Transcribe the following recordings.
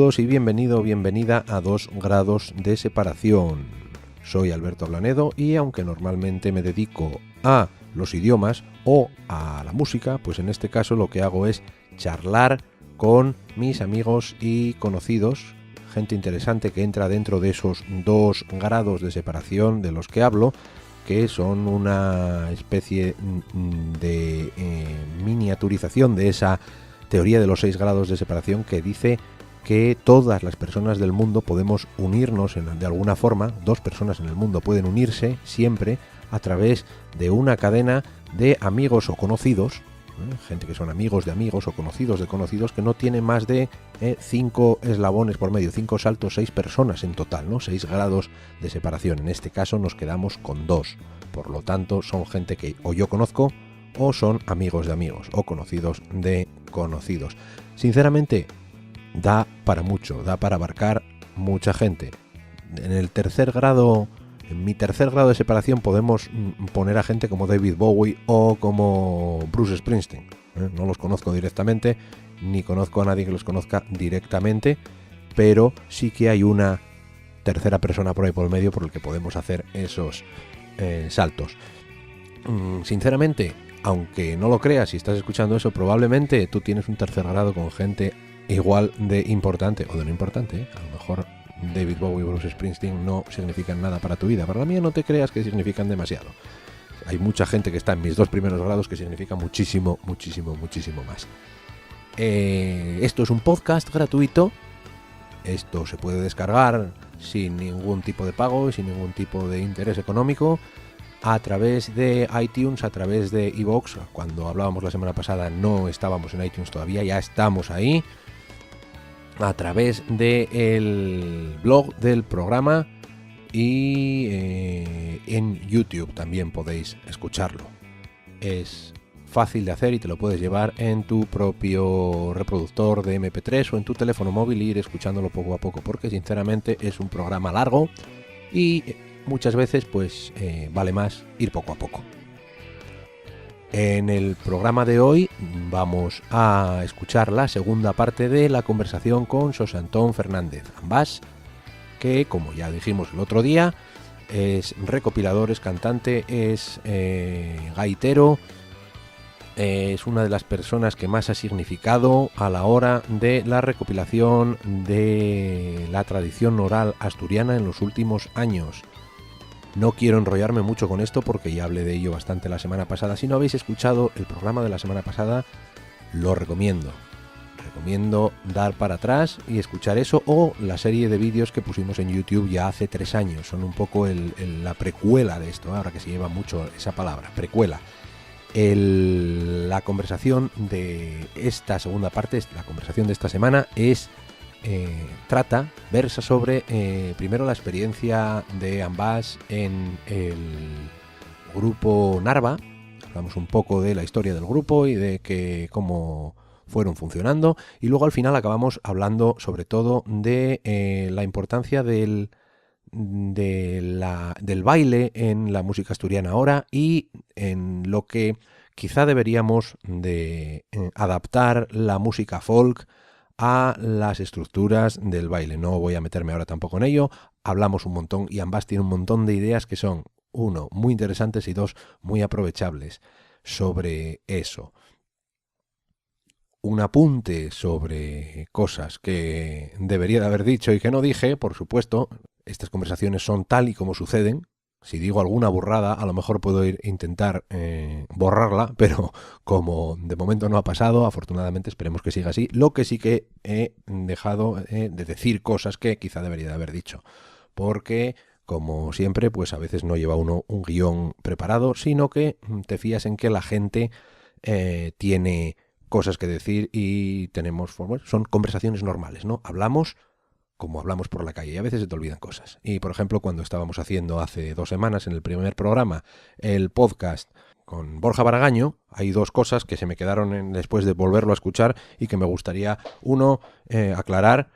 Saludos y bienvenido o bienvenida a 2 grados de separación. Soy Alberto Ablanedo y aunque normalmente me dedico a los idiomas o a la música, pues en este caso lo que hago es charlar con mis amigos y conocidos, gente interesante que entra dentro de esos 2 grados de separación de los que hablo, que son una especie de miniaturización de esa teoría de los 6 grados de separación que dice que todas las personas del mundo podemos unirnos de alguna forma, 2 personas en el mundo pueden unirse siempre a través de una cadena de amigos o conocidos, gente que son amigos de amigos o conocidos de conocidos, que no tiene más de 5 eslabones por medio, 5 saltos, 6 personas en total, ¿no? 6 grados de separación. En este caso nos quedamos con 2, por lo tanto son gente que o yo conozco o son amigos de amigos o conocidos de conocidos. Sinceramente, da para mucho, da para abarcar mucha gente. En mi tercer grado de separación podemos poner a gente como David Bowie o como Bruce Springsteen. No los conozco directamente, ni conozco a nadie que los conozca directamente, pero sí que hay una tercera persona por ahí por el medio por el que podemos hacer esos saltos. Sinceramente, aunque no lo creas, si estás escuchando eso, probablemente tú tienes un tercer grado con gente igual de importante o de no importante. A lo mejor David Bowie y Bruce Springsteen no significan nada para tu vida. Para la mía no te creas que significan demasiado. Hay mucha gente que está en mis 2 primeros grados que significa muchísimo, muchísimo, muchísimo más. Esto es un podcast gratuito. Esto se puede descargar sin ningún tipo de pago y sin ningún tipo de interés económico a través de iTunes, a través de iVoox. Cuando hablábamos la semana pasada no estábamos en iTunes todavía, ya estamos ahí. A través del blog del programa y en YouTube también podéis escucharlo. Es fácil de hacer y te lo puedes llevar en tu propio reproductor de MP3 o en tu teléfono móvil e ir escuchándolo poco a poco, porque sinceramente es un programa largo y muchas veces pues vale más ir poco a poco. En el programa de hoy vamos a escuchar la segunda parte de la conversación con Xosé Antón Fernández Ambás, que como ya dijimos el otro día, es recopilador, es cantante, es gaitero, es una de las personas que más ha significado a la hora de la recopilación de la tradición oral asturiana en los últimos años. No quiero enrollarme mucho con esto porque ya hablé de ello bastante la semana pasada. Si no habéis escuchado el programa de la semana pasada, lo recomiendo. Recomiendo dar para atrás y escuchar eso o la serie de vídeos que pusimos en YouTube ya hace 3 años. Son un poco la precuela de esto, ahora que se lleva mucho esa palabra, precuela. La conversación de esta segunda parte, la conversación de esta semana versa sobre primero la experiencia de Ambás en el grupo Narva. Hablamos un poco de la historia del grupo y de cómo fueron funcionando, y luego al final acabamos hablando sobre todo de la importancia del baile en la música asturiana ahora y en lo que quizá deberíamos de adaptar la música folk a las estructuras del baile. No voy a meterme ahora tampoco en ello. Hablamos un montón y Ambás tiene un montón de ideas que son, 1, muy interesantes y 2, muy aprovechables sobre eso. Un apunte sobre cosas que debería de haber dicho y que no dije, por supuesto. Estas conversaciones son tal y como suceden. Si digo alguna burrada, a lo mejor puedo intentar borrarla, pero como de momento no ha pasado, afortunadamente esperemos que siga así. Lo que sí que he dejado de decir cosas que quizá debería de haber dicho, porque como siempre, pues a veces no lleva uno un guión preparado, sino que te fías en que la gente tiene cosas que decir y son conversaciones normales, ¿no? Hablamos como hablamos por la calle, y a veces se te olvidan cosas. Y por ejemplo, cuando estábamos haciendo hace 2 semanas en el primer programa el podcast con Borja Baragaño, hay 2 cosas que se me quedaron después de volverlo a escuchar y que me gustaría, aclarar,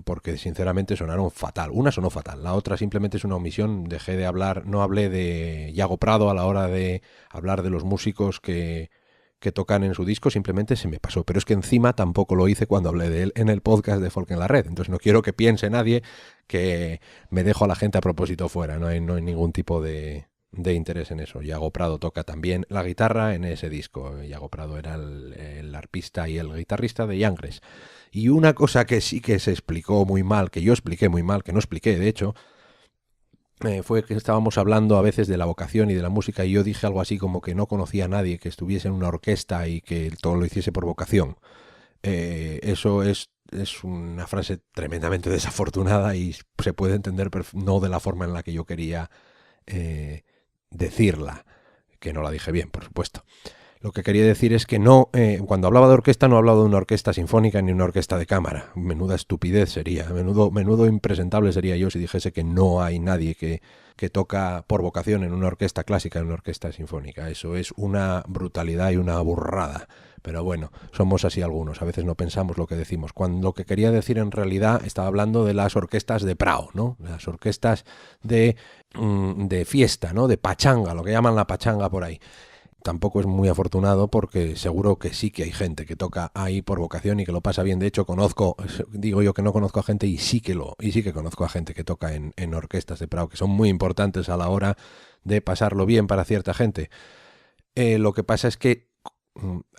porque sinceramente sonaron fatal. Una sonó fatal, la otra simplemente es una omisión. Dejé de hablar, no hablé de Yago Prado a la hora de hablar de los músicos que que tocan en su disco, simplemente se me pasó. Pero es que encima tampoco lo hice cuando hablé de él en el podcast de Folk en la Red. Entonces no quiero que piense nadie que me dejo a la gente a propósito fuera. No hay ningún tipo de interés en eso. Yago Prado toca también la guitarra en ese disco. Yago Prado era el arpista y el guitarrista de Yangres. Y una cosa que sí que se explicó muy mal, que yo expliqué muy mal, que no expliqué de hecho, fue que estábamos hablando a veces de la vocación y de la música y yo dije algo así como que no conocía a nadie que estuviese en una orquesta y que todo lo hiciese por vocación. Eso es una frase tremendamente desafortunada y se puede entender no de la forma en la que yo quería decirla, que no la dije bien, por supuesto. Lo que quería decir es que no, cuando hablaba de orquesta no hablaba de una orquesta sinfónica ni una orquesta de cámara. Menuda estupidez sería, menudo impresentable sería yo si dijese que no hay nadie que toca por vocación en una orquesta clásica, en una orquesta sinfónica. Eso es una brutalidad y una burrada. Pero bueno, somos así algunos, a veces no pensamos lo que decimos. Cuando lo que quería decir en realidad estaba hablando de las orquestas de Prao, ¿no? Las orquestas de fiesta, ¿no? De pachanga, lo que llaman la pachanga por ahí. Tampoco es muy afortunado porque seguro que sí que hay gente que toca ahí por vocación y que lo pasa bien. De hecho, digo yo que no conozco a gente y sí que conozco a gente que toca en orquestas de Prao, que son muy importantes a la hora de pasarlo bien para cierta gente. Lo que pasa es que,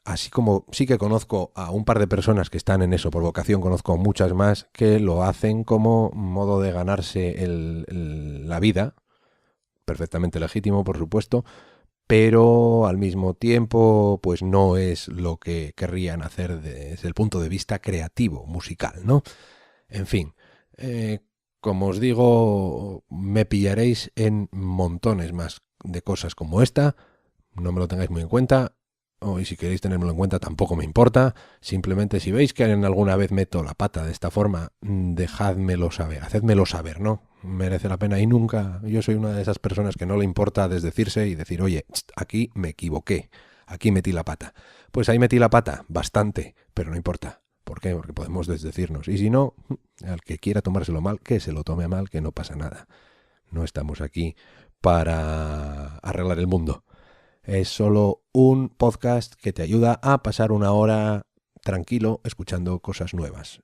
así como sí que conozco a un par de personas que están en eso por vocación, conozco muchas más que lo hacen como modo de ganarse la vida, perfectamente legítimo, por supuesto, pero al mismo tiempo pues no es lo que querrían hacer desde el punto de vista creativo, musical, ¿no? En fin, como os digo, me pillaréis en montones más de cosas como esta, no me lo tengáis muy en cuenta, y si queréis tenérmelo en cuenta tampoco me importa, simplemente si veis que en alguna vez meto la pata de esta forma, dejádmelo saber, hacedmelo saber, ¿no? Merece la pena y nunca, yo soy una de esas personas que no le importa desdecirse y decir, oye, aquí me equivoqué, aquí metí la pata. Pues ahí metí la pata, bastante, pero no importa. ¿Por qué? Porque podemos desdecirnos. Y si no, al que quiera tomárselo mal, que se lo tome mal, que no pasa nada. No estamos aquí para arreglar el mundo. Es solo un podcast que te ayuda a pasar una hora tranquilo escuchando cosas nuevas.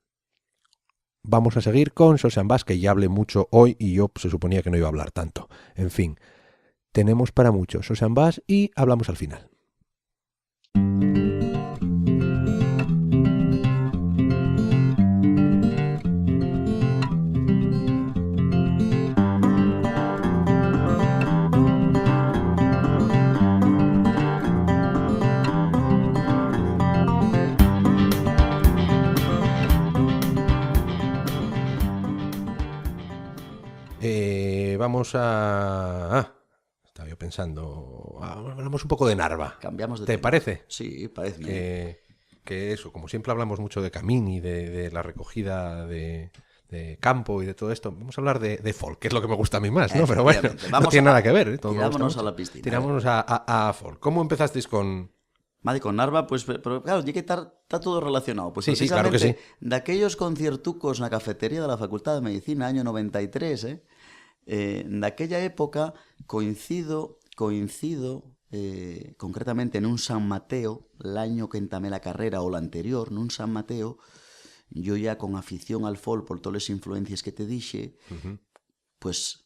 Vamos a seguir con Xosan Bass, que ya hablé mucho hoy y yo se suponía que no iba a hablar tanto. En fin, tenemos para mucho Xosan Bass y hablamos al final. Vamos a... estaba yo pensando... hablamos un poco de Narva. Cambiamos de ¿Te tema. parece? Sí, parece. Que eso, como siempre hablamos mucho de Camini, de la recogida de campo y de todo esto, vamos a hablar de folk, que es lo que me gusta a mí más, ¿no? Pero bueno, no tiene nada que ver. ¿eh? Tirámonos a la piscina. Tirámonos a folk. ¿Cómo empezasteis con...? Madre, con Narva, pues, pero claro, ya que está todo relacionado. Pues sí, claro que sí. De aquellos conciertucos na cafetería de la Facultad de Medicina, año 93, daquella época coincido concretamente nun San Mateo, l'año que entamé la carrera o l'anterior, nun San Mateo, yo ya con afición al folk por todas las influencias que te dije, pues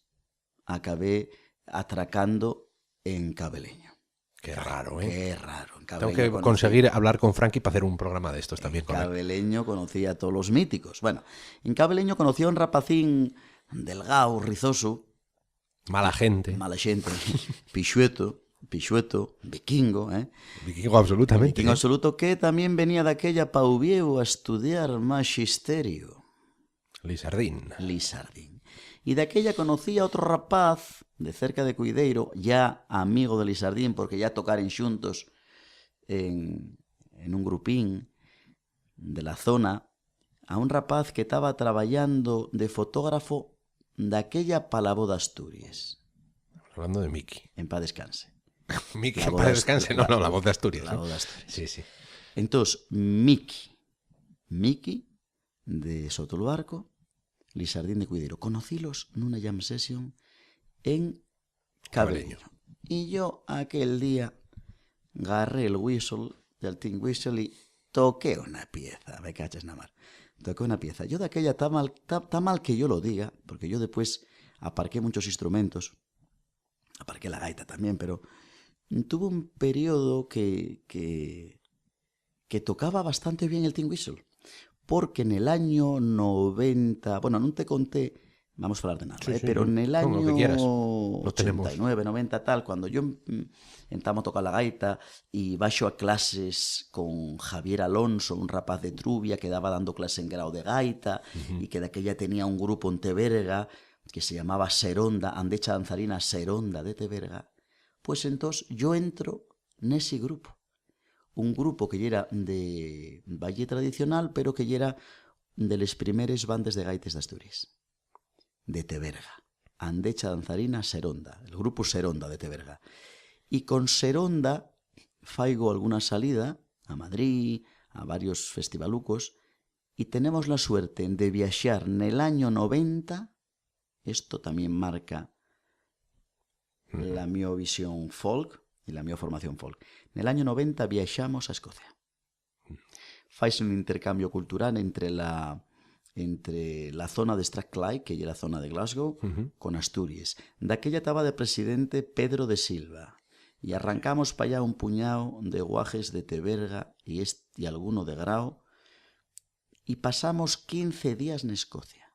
acabé atracando en Cabeleño. Qué raro, ¿eh? Qué raro. Tengo que conseguir hablar con Frankie para hacer un programa de estos también. En Cabeleño conocí a todos los míticos. Bueno, en Cabeleño conocí a un rapacín delgado, rizoso. Mala gente. Pixueto, vikingo, Vikingo absolutamente. Vikingo absoluto, que también venía de aquella pa Uvieu a estudiar magisterio. Lisardín. Y de aquella conocí a otro rapaz de cerca de Cuideiro, ya amigo de Lisardín, porque ya tocaren xuntos en un grupín de la zona, a un rapaz que estaba traballando de fotógrafo daquella Palabo de Asturias. Hablando de Miki. En paz descanse. Miki, en paz descanse. No, la voz de Asturias. La voz de Asturias. Sí. Entonces, Miki de Sotoluarco, Lisardín de Cuideiro. Conocílos nunha jam session en Cabeleño. Y yo aquel día agarré el whistle fui al Tin Whistle y toqué una pieza, me cachas na mar. Toqué una pieza. Yo de aquella está mal que yo lo diga, porque yo después aparqué muchos instrumentos, aparqué la gaita también, pero tuve un periodo que tocaba bastante bien el Tin Whistle, porque en el año 90, bueno, non te conté, vamos a falar de nada, pero en el año 89, 90 tal, cuando yo entamo a tocar la gaita y baixo a clases con Javier Alonso, un rapaz de Trubia que daba dando clase en grado de gaita y que de aquella tenía un grupo en Teberga que se llamaba Seronda, Andecha Danzarina Seronda de Teberga, pues entonces yo entro nese grupo. Un grupo que era de baile tradicional, pero que era de les primeres bandes de gaites de Asturias, de Teberga. Andecha Danzarina Seronda, el grupo Seronda de Teberga. Y con Seronda faigo alguna salida a Madrid, a varios festivalucos, y tenemos la suerte de viaxar nel año 90, esto también marca la mi visión folk y la mi formación folk. En el año 90 viaxamos a Escocia. Faise un intercambio cultural entre la zona de Strathclyde, que era la zona de Glasgow, con Asturias. Daquella estaba de presidente Pedro de Silva. Y arrancamos para allá un puñado de guajes de Teberga y alguno de Grao. Y pasamos 15 días en Escocia.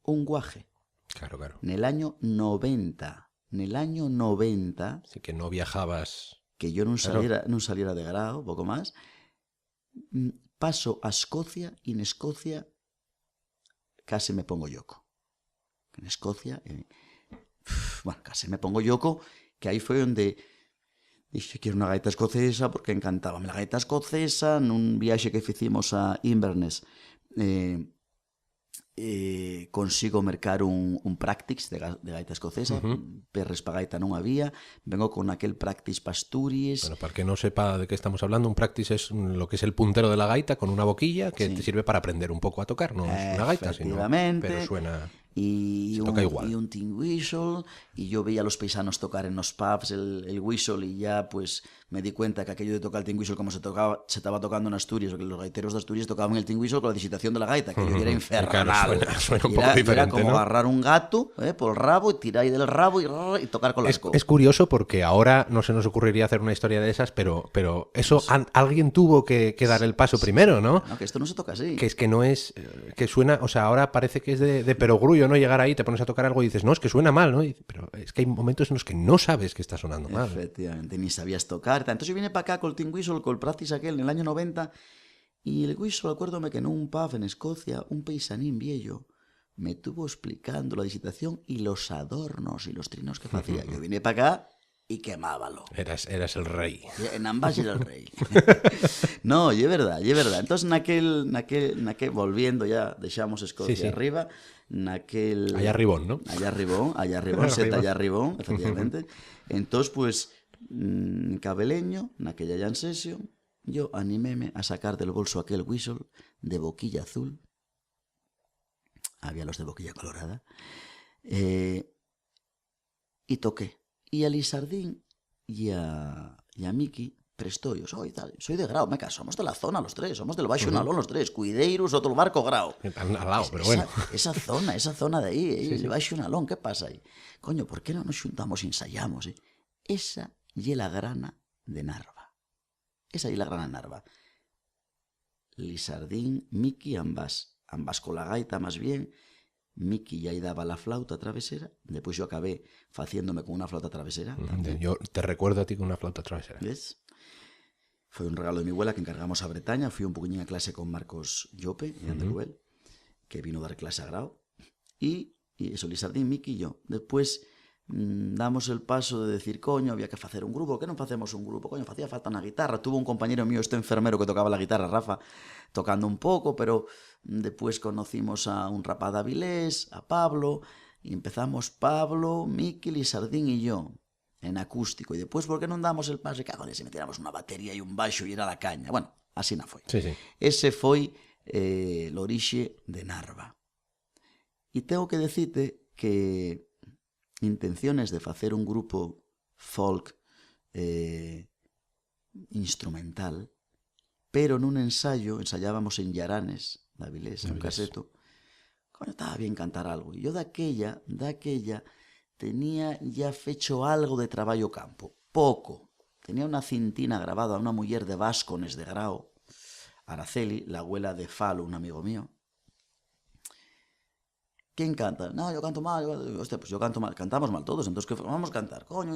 Un guaje. Claro, claro. En el año 90. En el año 90... Así que no viajabas... Que yo non saliera de Grao, pouco máis, paso a Escocia e en Escocia case me pongo lloco. En Escocia, bueno, case me pongo lloco, que aí foi onde dixo que era unha gaita escocesa porque encantábame a gaita escocesa nun viaxe que ficimos a Inverness. Consigo mercar un practice de gaita escocesa, perres pa gaita non había, vengo con aquel practice pa Asturias. Bueno, para el que no sepa de qué estamos hablando, un practice es lo que es el puntero de la gaita con una boquilla que te sirve para aprender un poco a tocar, no es una gaita, sino, pero suena... Y toca igual. Y un tin whistle, y yo veía a los paisanos tocar en los pubs el whistle y ya pues me di cuenta que aquello de tocar el tin whistle como se estaba tocando en Asturias, o que los gaiteros de Asturias tocaban el tin whistle con la digitación de la gaita, que yo era infernal. Claro, suena un poco diferente, era como ¿no? agarrar un gato por el rabo y tirar ahí del rabo y tocar con la escoba. Es curioso porque ahora no se nos ocurriría hacer una historia de esas, pero eso alguien tuvo que dar el paso primero, ¿no? No, que esto no se toca así. Que es que no es, que suena, o sea, ahora parece que es de perogrullo, ¿no? Llegar ahí, te pones a tocar algo y dices, no, es que suena mal, ¿no? Pero es que hay momentos en los que no sabes que está sonando mal. Efectivamente, ni sabías tocar. Entonces yo vine para acá con el tin whistle, con el practice aquel en el año 90, y el whistle, acuérdome que en un pub en Escocia, un paisanín viejo me estuvo explicando la digitación y los adornos y los trinos que hacía. Yo vine para acá y quemábalo. Eras el rey. En ambas era el rey. No, y es verdad. Entonces, naquel volviendo ya, dexamos Escocia arriba, naquel... Allá arribón, ¿no? Allá arribón, seta allá arribón, efectivamente. Entonces, pues, cabeleño, naquella jam session, yo animéme a sacar del bolso aquel whistle de boquilla azul. Había los de boquilla colorada. Y toqué. Y a Lisardín y a Miki prestó, yo soy de Grao, meca, somos de la zona los tres, somos del Baixo Nalón los tres, Cuideiros, otro barco Grao. Al lado, pero bueno. Esa zona de ahí, el Baixo Nalón, ¿qué pasa ahí? Coño, ¿por qué no nos juntamos y ensayamos? Esa y la grana de Narva. Lisardín, Miki, ambas con la gaita más bien. Miki ya ahí daba la flauta travesera, después yo acabé haciéndome con una flauta travesera. Yo te recuerdo a ti con una flauta travesera. ¿Ves? Fue un regalo de mi abuela que encargamos a Bretaña. Fui un poquillín a clase con Marcos Llope, de Anderuel, que vino a dar clase a Grao. Y eso, Lisardín, Miki y yo. Después damos el paso de decir, coño, había que hacer un grupo. ¿Qué no hacemos un grupo? Coño, hacía falta una guitarra. Tuvo un compañero mío, enfermero, que tocaba la guitarra, Rafa, tocando un poco, pero después conocimos a un rapaz de Avilés, a Pablo, y empezamos Pablo, Miki, Lisardín y yo, en acústico. Y después, ¿por qué no damos el paso? Cago, si metiéramos una batería y un baixo y era la caña. Bueno, así no foi. Sí. Ese foi l'orixe de Narva. E tengo que decirte que intenciones de facer un grupo folk instrumental pero nun ensayo, ensayábamos en Llaranes, de Avilés, en un caseto, coño, estaba bien cantar algo. E yo daquella, tenía ya fecho algo de traballo campo, pouco. Tenía unha cintina grabada a unha muller de Váscones de Grao, Araceli, la abuela de Falo, un amigo mío. ¿Quién canta? No, yo canto mal. Hostia, pues yo canto mal. Cantamos mal todos, entonces ¿qué vamos a cantar? Coño,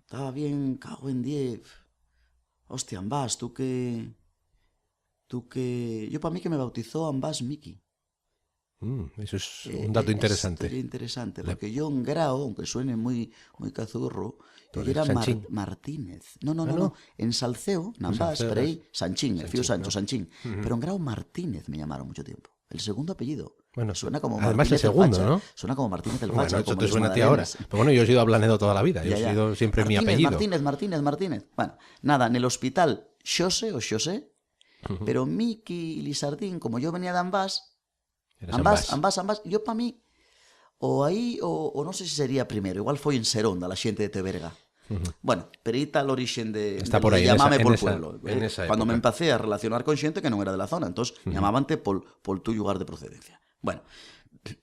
estaba bien, cago en 10. Hostia, Ambás, tú que... Yo para mí que me bautizó Ambás Miki. Eso es un dato interesante. Sería interesante, porque yo en Grao, aunque suene muy cazurro, yo era Martínez. No. En Salceo, en Ambás, pero ahí, Sanchín, el fío Sancho, Sanchín. Pero en Grao Martínez me llamaron mucho tiempo. El segundo apellido. Bueno, suena como además Martínez el segundo, Facha, ¿no? Suena como Martínez el Facha. Bueno, como eso te suena a ti ahora. Pero bueno, yo he sido Ablanedo toda la vida. Yo he sido siempre Martínez, mi apellido. Martínez. Bueno, nada, en el hospital Xosé, pero Miki y Lisardín, como yo venía de Ambás, yo para mí, o ahí, o no sé si sería primero, igual fue en Seronda, la xente de Teberga. Bueno, pero ahí está el origen de por ahí, llamame por esa, pueblo. en esa Cuando me época. empecé a relacionar con xente que non era de la zona, entonces llamábante por tu lugar de procedencia. Bueno,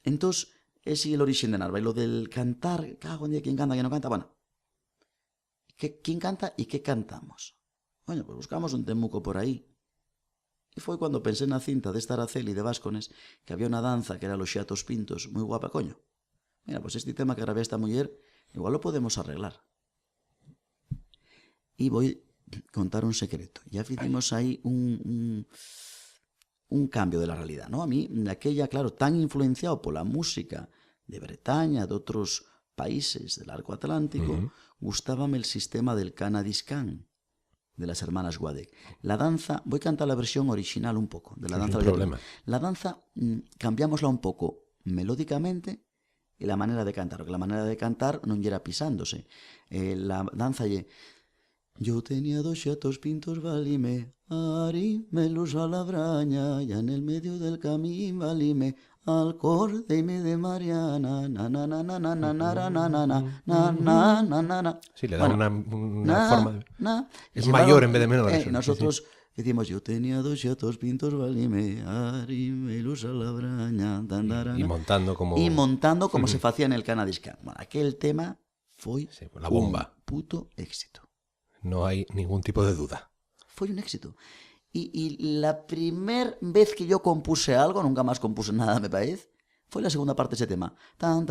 entonces, ese es el origen de Narva. Y lo del cantar, cago en día, ¿quién canta, quién no canta? Bueno, ¿quién canta y qué cantamos? Bueno, pues buscamos un temuco por ahí. Y fue cuando pensé en la cinta de esta Araceli de Váscones, que había una danza que era Los Xatos Pintos, muy guapa, coño. Mira, pues este tema que grabé a esta mujer, igual lo podemos arreglar. Y voy a contar un secreto. Ya hicimos ahí un cambio de la realidad, ¿no? A mí, aquella, claro, tan influenciado por la música de Bretaña, de otros países del arco atlántico, gustábame el sistema del Canadiscan, de las hermanas Guadec. La danza, voy a cantar la versión original un poco, de la danza. Sin problema. La danza, cambiamosla un poco melódicamente y la manera de cantar, porque la manera de cantar non era pisándose. La danza yo tenía 2 xatos pintos, valime, arimelos a la braña, ya en el medio del camín, valime, al cordeme de Mariana, na na na na na na na na na na na na. Sí, le da una forma... Es llevaban, mayor en vez de menor. Nosotros decimos, yo tenía 2 xatos pintos, valime, arimelos a la braña, y montando como... Y montando como se facía en el Canadiscan. Bueno, aquel tema foi la bomba. Un puto éxito. No hay ningún tipo de duda. Fue un éxito. Y la primera vez que yo compuse algo, nunca más compuse nada, me parece, fue la segunda parte de ese tema. La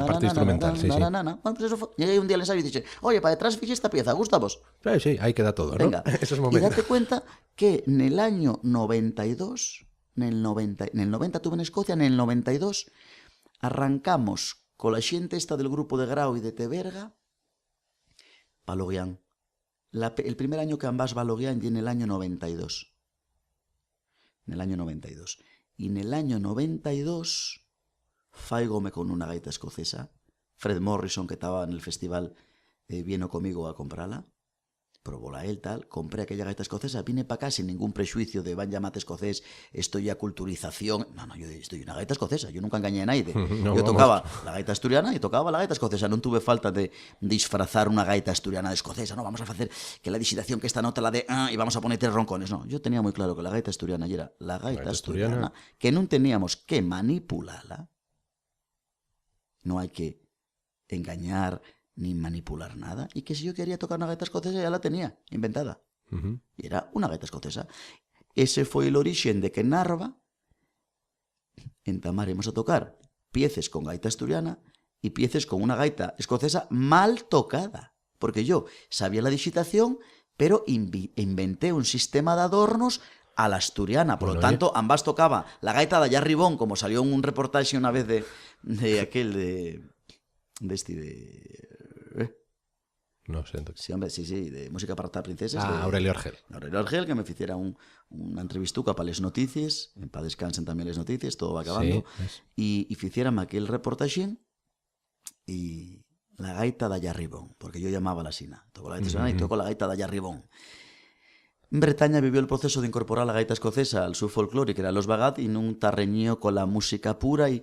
parte instrumental, sí. Bueno, pues eso fue. Llegué un día al ensayo y dije, oye, para detrás fiché esta pieza, ¿gusta vos? Sí, ahí queda todo, ¿no? Venga, Esos y momentos. date cuenta que en el año 92, en el 90 tuve en Escocia, en el 92 arrancamos con la xente esta del grupo de Grao y de Teberga pa Loguián. El primer año que Ambás va a Loguián y en el año 92. En el año 92. Y en el año 92 faigome con una gaita escocesa. Fred Morrison, que estaba en el festival, vino conmigo a comprarla. Probóla él, tal. Compré aquella gaita escocesa. Vine para acá sin ningún prejuicio de van llamate escocés, esto ya culturización. No, yo estoy una gaita escocesa. Yo nunca engañé a nadie. Yo tocaba la gaita asturiana y tocaba la gaita escocesa. No tuve falta de disfrazar una gaita asturiana de escocesa. No, vamos a hacer que la digitación, que esta nota la de y vamos a ponerte roncones. No, yo tenía muy claro que la gaita asturiana era la gaita asturiana, que no teníamos que manipularla. No hay que engañar ni manipular nada, y que si yo quería tocar una gaita escocesa ya la tenía inventada. Y era una gaita escocesa. Ese fue el origen de que en Narva entamaremos a tocar piezas con gaita asturiana y piezas con una gaita escocesa mal tocada, porque yo sabía la digitación, pero inventé un sistema de adornos a la asturiana. Por lo tanto, Ambás tocaba la gaita de allá Ribón, como salió en un reportaje una vez de aquel de No sé. Sí, hombre, sí, de música para adoptar princesas. Aurelio Argel. Aurelio Argel, que me hiciera una entrevistuca para les noticias, para descansen también les noticias, todo va acabando. Sí, y hiciérame aquel reportaje y la gaita de allá Ribón, porque yo llamaba la sina. Toco la gaita y toco la gaita de allá Ribón. En Bretaña vivió el proceso de incorporar la gaita escocesa al su folclore, que era los bagat, y nun tarreñío con la música pura, y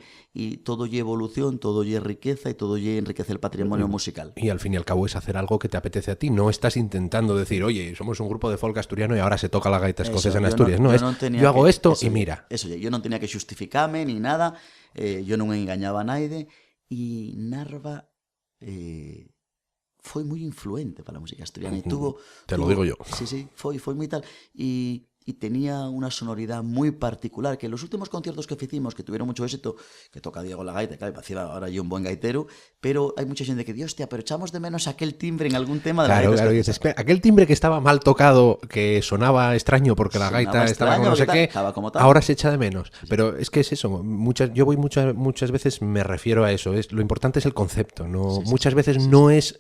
todo lle evolución, todo lle riqueza, y todo lle enriquece el patrimonio musical. Y al fin y al cabo es hacer algo que te apetece a ti. No estás intentando decir, oye, somos un grupo de folk asturiano y ahora se toca la gaita escocesa en Asturias. Yo hago esto y mira. Eso, yo non tenía que xustificarme ni nada, yo non engañaba a naide, e Narva foi moi influente para a música asturiana. Te lo digo yo. Sí, foi moi tal. E tenía una sonoridad muy particular, que en los últimos conciertos que hicimos, que tuvieron mucho éxito, que toca Diego la gaita, claro, parecía ahora yo un buen gaitero, pero hay mucha gente que dice, hostia, pero echamos de menos aquel timbre en algún tema de la gaita. Claro, y dices, aquel timbre que estaba mal tocado, que sonaba extraño porque la gaita estaba como no sé qué, ahora se echa de menos. Sí. Pero es que es eso, yo voy muchas veces me refiero a eso, lo importante es el concepto, no muchas veces no es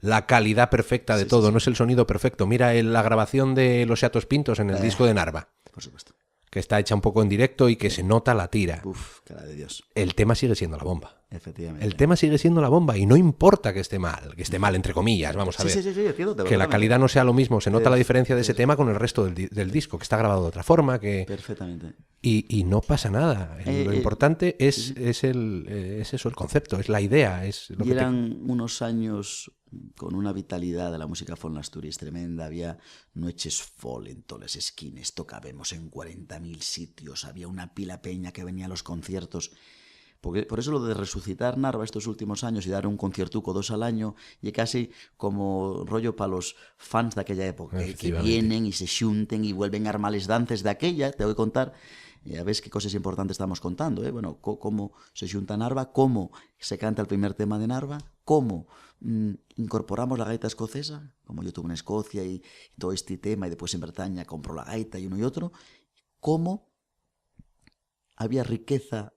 la calidad perfecta de todo, no es el sonido perfecto. Mira la grabación de Los Xatos Pintos en el disco de Narva. Por supuesto. Que está hecha un poco en directo y que se nota la tira. Uf, cara de Dios. El tema sigue siendo la bomba. Efectivamente. El tema sigue siendo la bomba y no importa que esté mal entre comillas, vamos a ver. Sí, entiendo, que la calidad no sea lo mismo, se nota la diferencia de ese tema con el resto del disco, que está grabado de otra forma. Perfectamente. Y no pasa nada. Lo importante es eso, el concepto, es la idea. Y eran unos años con una vitalidad de la música folk en Asturias tremenda. Había noches folk en todas las esquinas, tocábamos en 40.000 sitios, había una pila peña que venía a los conciertos. Por eso lo de resucitar Narva estos últimos años y dar un conciertuco 2 al año, y casi como rollo para los fans de aquella época, que vienen y se xunten y vuelven a armar les dances de aquella. Te voy a contar, a ver qué cosas importantes estamos contando, bueno, cómo se xunta Narva, cómo se canta el primer tema de Narva, cómo incorporamos la gaita escocesa, como yo tuve en Escocia y todo este tema, y después en Bretaña compró la gaita y uno y otro, cómo había riqueza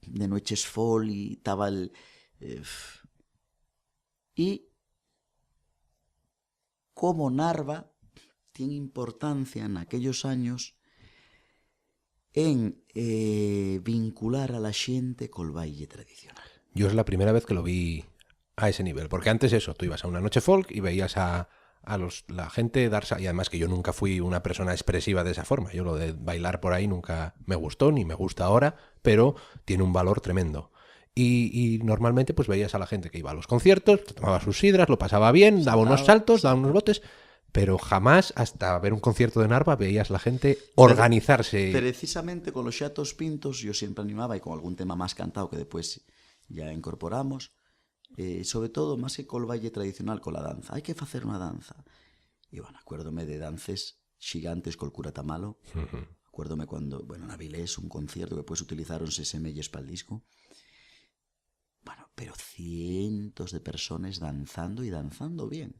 de noches folk y estaba y cómo Narva tiene importancia en aquellos años en vincular a la xente col baile tradicional. Yo es la primera vez que lo vi a ese nivel, porque antes eso, tú ibas a una noche folk y veías a la gente darse, y además que yo nunca fui una persona expresiva de esa forma, yo lo de bailar por ahí nunca me gustó, ni me gusta ahora, pero tiene un valor tremendo. Y normalmente pues veías a la gente que iba a los conciertos, tomaba sus sidras, lo pasaba bien, daba unos saltos, daba unos botes, pero jamás hasta ver un concierto de Narva veías la gente organizarse. Precisamente con los Xatos Pintos yo siempre animaba, y con algún tema más cantado que después ya incorporamos, sobre todo, más que col baile tradicional, con la danza. Hai que facer unha danza. E, bueno, acuérdome de dances xigantes col cura Tamalo. Acuérdome cuando, en Avilés, un concierto que después utilizáronse semelles para el disco. Bueno, pero cientos de personas danzando y danzando bien.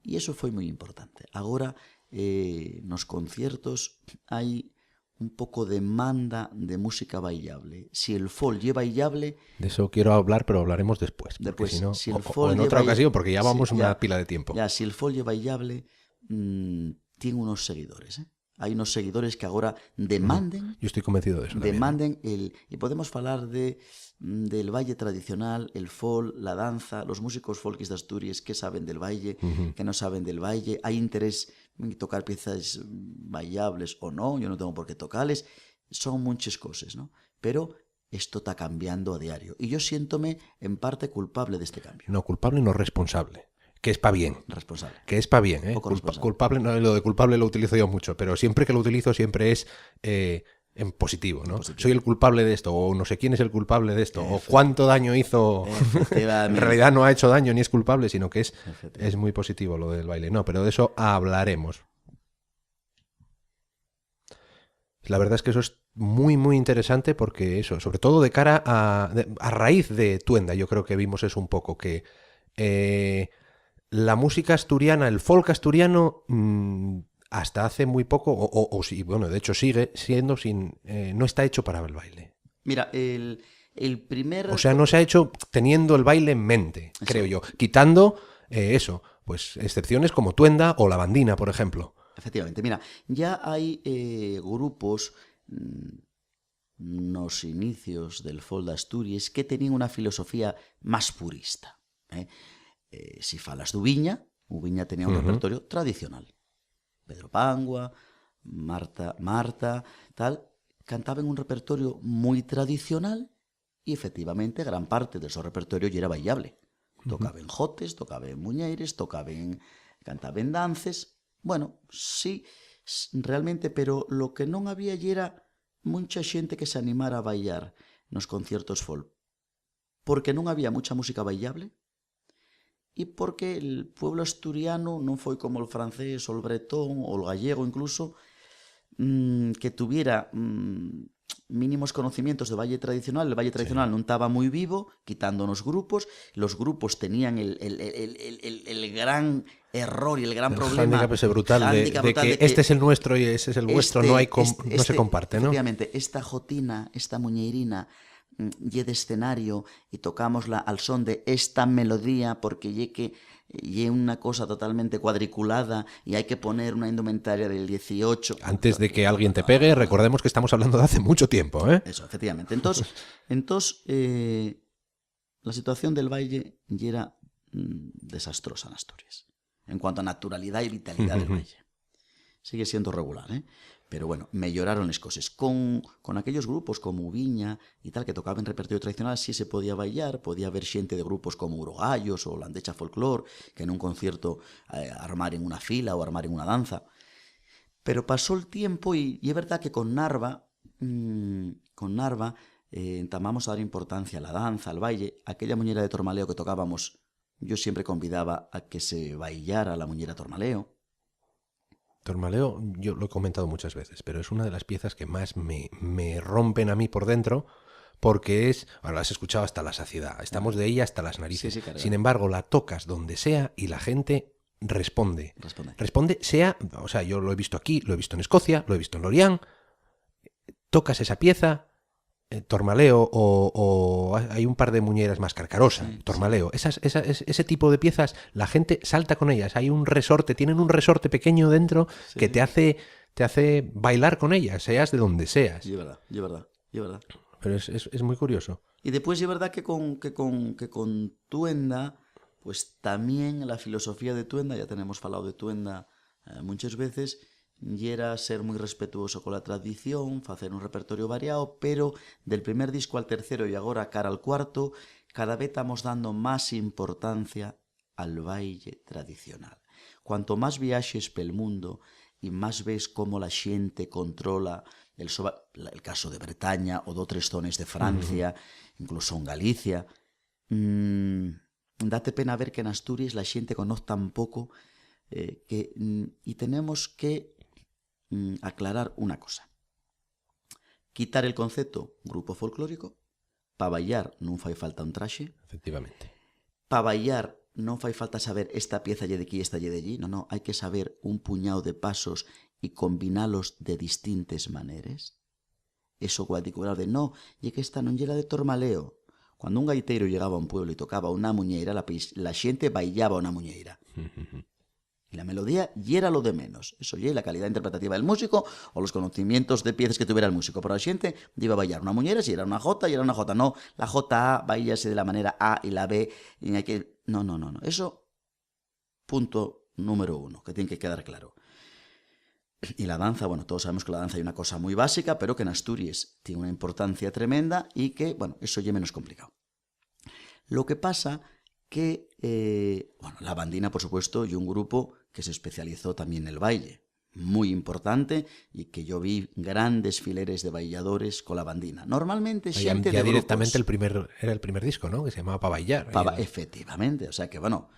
E eso foi moi importante. Agora, nos conciertos hai un poco de demanda de música bailable. Si el folk lle bailable... De eso quiero hablar, pero hablaremos después. Si no, si o en otra ocasión, porque ya vamos una pila de tiempo. Si el folk lle bailable, tiene unos seguidores, Hay unos seguidores que ahora demanden... Yo estoy convencido de eso. Demanden y podemos hablar del baile tradicional, el folk, la danza, los músicos folkis de Asturias que saben del baile, que no saben del baile. Hay interés en tocar piezas bailables o no, yo no tengo por qué tocarles. Son muchas cosas, ¿no? Pero esto está cambiando a diario. Y yo siéntome en parte culpable de este cambio. No, culpable, no responsable. Que es para bien. Responsable. Que es para bien, culpable, no, lo de culpable lo utilizo yo mucho, pero siempre que lo utilizo siempre es en positivo, ¿no? Soy el culpable de esto, o no sé quién es el culpable de esto, o cuánto daño hizo. En realidad no ha hecho daño ni es culpable, sino que es muy positivo lo del baile. No, pero de eso hablaremos. La verdad es que eso es muy, muy interesante porque eso, sobre todo de cara a raíz de Tuenda, yo creo que vimos eso un poco, que la música asturiana, el folk asturiano, hasta hace muy poco, o sí, bueno, de hecho sigue siendo no está hecho para el baile. Mira, el primer... O sea, no se ha hecho teniendo el baile en mente, creo yo, quitando pues excepciones como Tuenda o La Bandina, por ejemplo. Efectivamente, mira, ya hay grupos nos inicios del folk de Asturias que tenían una filosofía más purista. Si falas de Ubiña tenía un repertorio tradicional. Pedro Pangua, Marta, tal, cantaban un repertorio muy tradicional y efectivamente gran parte de su repertorio ya era bailable. Tocaban jotes, tocaban muñeires, cantaban dances. Bueno, sí, realmente, pero lo que non había ya era mucha xente que se animara a bailar nos conciertos folk. Porque non había mucha música bailable e porque el pueblo asturiano non foi como el francés, o el bretón, o el gallego incluso, que tuviera mínimos conocimientos de baile tradicional. El baile tradicional non estaba moi vivo, quitando los grupos tenían el gran error y el gran problema. Handicap ese brutal de que este es el nuestro y ese es el vuestro, no se comparte, ¿no? Efectivamente, esta jotina, esta muñeirina, lle de escenario y tocámosla al son de esta melodía porque lle una cosa totalmente cuadriculada y hay que poner una indumentaria del 18. Antes de que alguien te pegue, recordemos que estamos hablando de hace mucho tiempo, ¿eh? Eso, efectivamente. Entonces la situación del baile ya era desastrosa en Asturias en cuanto a naturalidad y vitalidad del baile. Sigue siendo regular, ¿eh? Pero bueno, mejoraron las cosas. Con aquellos grupos como Viña y tal, que tocaban repertorio tradicional, sí se podía bailar, podía haber xente de grupos como Urogallos o Landecha Folklore, que en un concierto armaren una fila o armaren una danza. Pero pasó el tiempo y es verdad que con Narva entamamos a dar importancia a la danza, al baile. Aquella muñera de Tormaleo que tocábamos, yo siempre convidaba a que se bailara la muñera Tormaleo. Tormaleo, yo lo he comentado muchas veces, pero es una de las piezas que más me rompen a mí por dentro, porque ahora la has escuchado hasta la saciedad, estamos de ella hasta las narices. Sí, claro. Sin embargo, la tocas donde sea y la gente responde, sea, o sea, yo lo he visto aquí, lo he visto en Escocia, lo he visto en Lorient, tocas esa pieza, Tormaleo o hay un par de muñeras más, Carcarosa, Tormaleo, ese tipo de piezas, la gente salta con ellas, hay un resorte, tienen un resorte pequeño dentro que te hace bailar con ellas, seas de donde seas. Y es verdad. Pero es muy curioso. Y después es verdad que con Tuenda, pues también la filosofía de Tuenda, ya tenemos falado de Tuenda muchas veces, y era ser muy respetuoso con la tradición, hacer un repertorio variado, pero del primer disco al tercero y ahora cara al cuarto, cada vez estamos dando más importancia al baile tradicional. Cuanto más viajes pel mundo y más ves cómo la xente controla el caso de Bretaña o de otras zonas de Francia, incluso en Galicia, date pena ver que en Asturias la xente conoce tan poco y tenemos que aclarar una cosa. Quitar el concepto grupo folclórico. Para bailar non fai falta un traxe. Efectivamente. Para bailar non fai falta saber esta pieza lle de aquí, esta lle de allí. No, hai que saber un puñado de pasos e combinalos de distintas maneras. Eso cuadricular de no, e que esta non lle era de Tormaleo. Cuando un gaiteiro llegaba a un pueblo e tocaba unha muñeira, la xente bailaba unha muñeira. Y la melodía y era lo de menos. Eso ya la calidad interpretativa del músico o los conocimientos de piezas que tuviera el músico. Pero la gente iba a bailar una muñera, si era una jota, y era una jota. No, la jota A bailase de la manera A y la B. Y hay que... No. Eso, punto número 1, que tiene que quedar claro. Y la danza, bueno, todos sabemos que la danza hay una cosa muy básica, pero que en Asturias tiene una importancia tremenda y que, bueno, eso ya menos complicado. Lo que pasa que, la Bandina, por supuesto, y un grupo que se especializó también en el baile, muy importante, y que yo vi grandes fileres de bailadores con la Bandina. Normalmente xente de directamente grupos. Era el primer disco, ¿no? Que se llamaba Pa Bailar. Efectivamente, o sea que, bueno,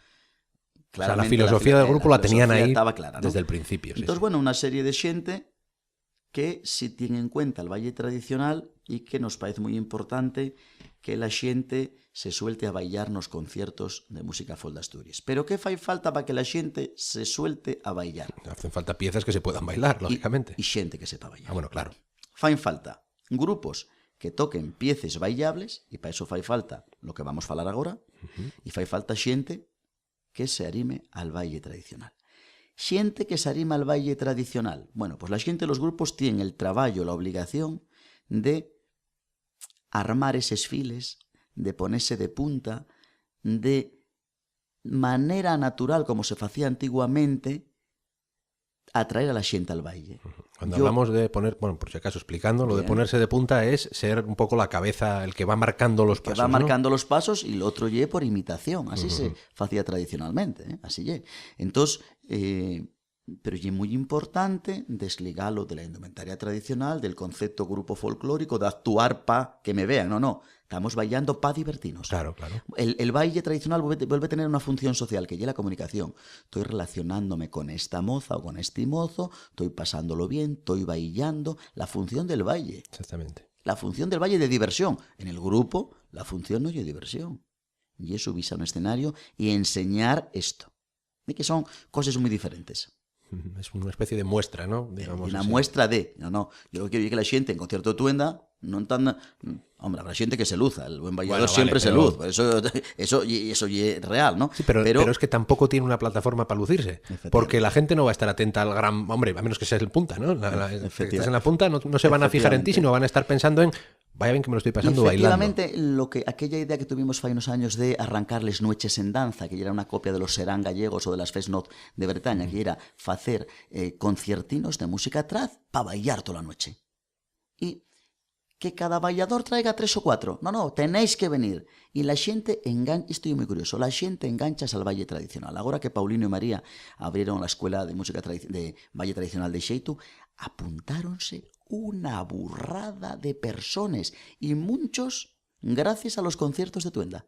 claramente, la filosofía del grupo la tenían ahí clara, ¿no? desde el principio. Entonces, bueno, una serie de xente que si tiene en cuenta el baile tradicional y que nos parece muy importante que la xente se suelte a bailar nos conciertos de música folk de Asturias. Pero ¿qué fai falta para que la xente se suelte a bailar? Hacen falta piezas que se puedan bailar, lógicamente. Y xente que sepa bailar. Bueno, claro. Fai falta grupos que toquen piezas bailables, e para eso fai falta lo que vamos a falar agora, e fai falta xente que se arime al baile tradicional. Xente que se arima al baile tradicional. Bueno, pues la xente, los grupos tienen el traballo, la obligación de armar eses files, de ponerse de punta, de manera natural, como se facía antiguamente, atraer a la xente al baile. Cuando hablamos de poner, bueno, por si acaso explicando, lo de ponerse de punta es ser un poco la cabeza, el que va marcando los pasos. Que va marcando los pasos y el otro lle por imitación. Así se facía tradicionalmente, así lle. Entonces, pero lle moi importante desligalo de la indumentaria tradicional, del concepto grupo folclórico, de actuar pa que me vean. No. Estamos bailando para divertirnos. Claro, claro. El baile tradicional vuelve a tener una función social, que es la comunicación. Estoy relacionándome con esta moza o con este mozo, estoy pasándolo bien, estoy bailando. La función del baile. Exactamente. La función del baile de diversión. En el grupo, la función no es de diversión. Y es subirse a un escenario y enseñar esto. Y que son cosas muy diferentes. Es una especie de muestra, ¿no? Digamos una así. Muestra de... No. Yo quiero que la xente en concierto de Tuenda non tan... Hombre, habrá xente que se luza. El buen bailador siempre se luz. Eso es real, ¿no? Sí, pero es que tampoco tiene una plataforma para lucirse. Porque la gente no va a estar atenta al gran... Hombre, a menos que seas el punta, ¿no? Que estés en la punta, no se van a fijar en ti, sino van a estar pensando en... Vaya bien que me lo estoy pasando bailando. Efectivamente, aquella idea que tuvimos fai unos años de arrancarles noches en danza, que era una copia de los serán gallegos o de las Festnot de Bretaña, que era facer conciertinos de música trad para bailar toda la noche. Y que cada bailador traiga 3 o 4. No, tenéis que venir. Y la xente engancha, esto é moi curioso, la xente enganchas al baile tradicional. Agora que Paulino e María abrieron la escuela de música de baile tradicional de Xeitu, apuntáronse una burrada de personas y muchos gracias a los conciertos de Tuenda.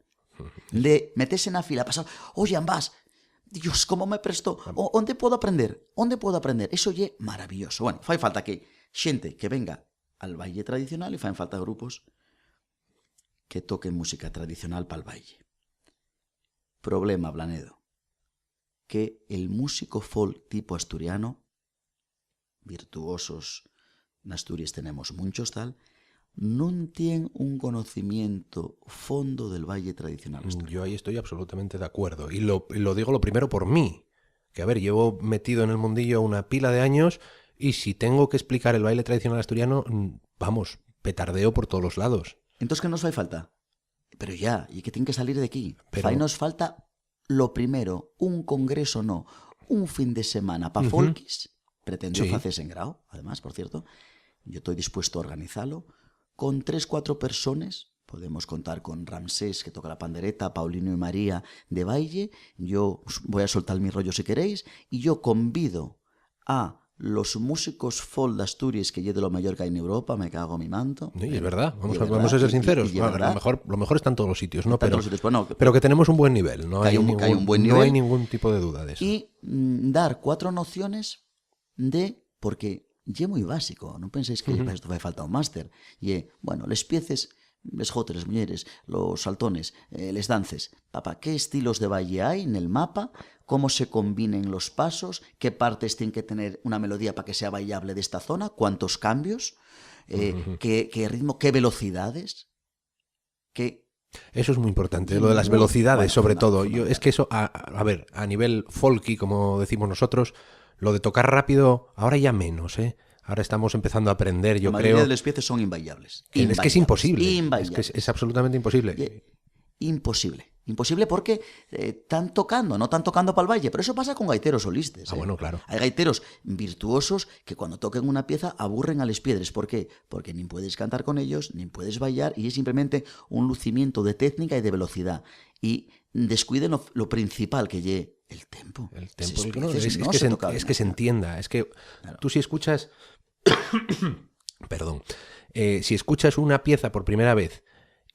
De meterse en la fila, pasar, oye, ambas, Dios, cómo me prestó, ¿dónde puedo aprender? ¿Dónde puedo aprender? Eso é maravilloso. Bueno, fai falta que xente que venga al baile tradicional y faen falta grupos que toquen música tradicional para el baile. Problema, Blanedo, que el músico folk tipo asturiano, virtuosos, en Asturias tenemos muchos tal, non tienen un conocimiento fondo del baile tradicional asturiano. Yo ahí estoy absolutamente de acuerdo. Y lo digo lo primero por mí. Que a ver, llevo metido en el mundillo una pila de años y si tengo que explicar el baile tradicional asturiano, vamos, petardeo por todos los lados. Entonces, ¿qué nos fai falta? Pero ya, y que tiene que salir de aquí. Fai nos falta lo primero, un congreso un fin de semana para folkis, pretendió hacerse en Grau, además, por cierto. Yo estoy dispuesto a organizarlo con 3-4 personas. Podemos contar con Ramsés, que toca la pandereta, Paulino y María de baile. Yo voy a soltar mi rollo si queréis. Y yo convido a los músicos folk de Asturias, que yo de lo mayor que hay en Europa, me cago en mi manto. Sí, es verdad, vamos a ser sinceros. Lo mejor está en todos los sitios, ¿no? Pero que tenemos un buen nivel, no hay ningún tipo de duda de eso. Y dar 4 nociones de... Porque é moi básico, non penséis que para isto fai falta un máster. E bueno, les pieces, les jotes, les mujeres, los saltones, les dances. Papá, ¿qué estilos de baile hay en el mapa? ¿Cómo se combinen los pasos? ¿Qué partes tienen que tener una melodía para que sea bailable de esta zona? ¿Cuántos cambios? ¿Qué ritmo? ¿Qué velocidades? Eso es muy importante, lo de las velocidades, sobre todo. Es que eso, a ver, a nivel folky, como decimos nosotros, lo de tocar rápido, ahora ya menos, ¿eh? Ahora estamos empezando a aprender, yo creo... La mayoría de los piezas son invailables. Es que es imposible. Es que es absolutamente imposible. Imposible porque están tocando, no están tocando para el baile, pero eso pasa con gaiteros solistas. Bueno, claro. Hay gaiteros virtuosos que cuando toquen una pieza aburren a les piedres. ¿Por qué? Porque ni puedes cantar con ellos, ni puedes bailar, y es simplemente un lucimiento de técnica y de velocidad. Y descuiden lo principal que lle el tempo. Es que se entienda. Es que claro. Tú si escuchas... Perdón. Si escuchas una pieza por primera vez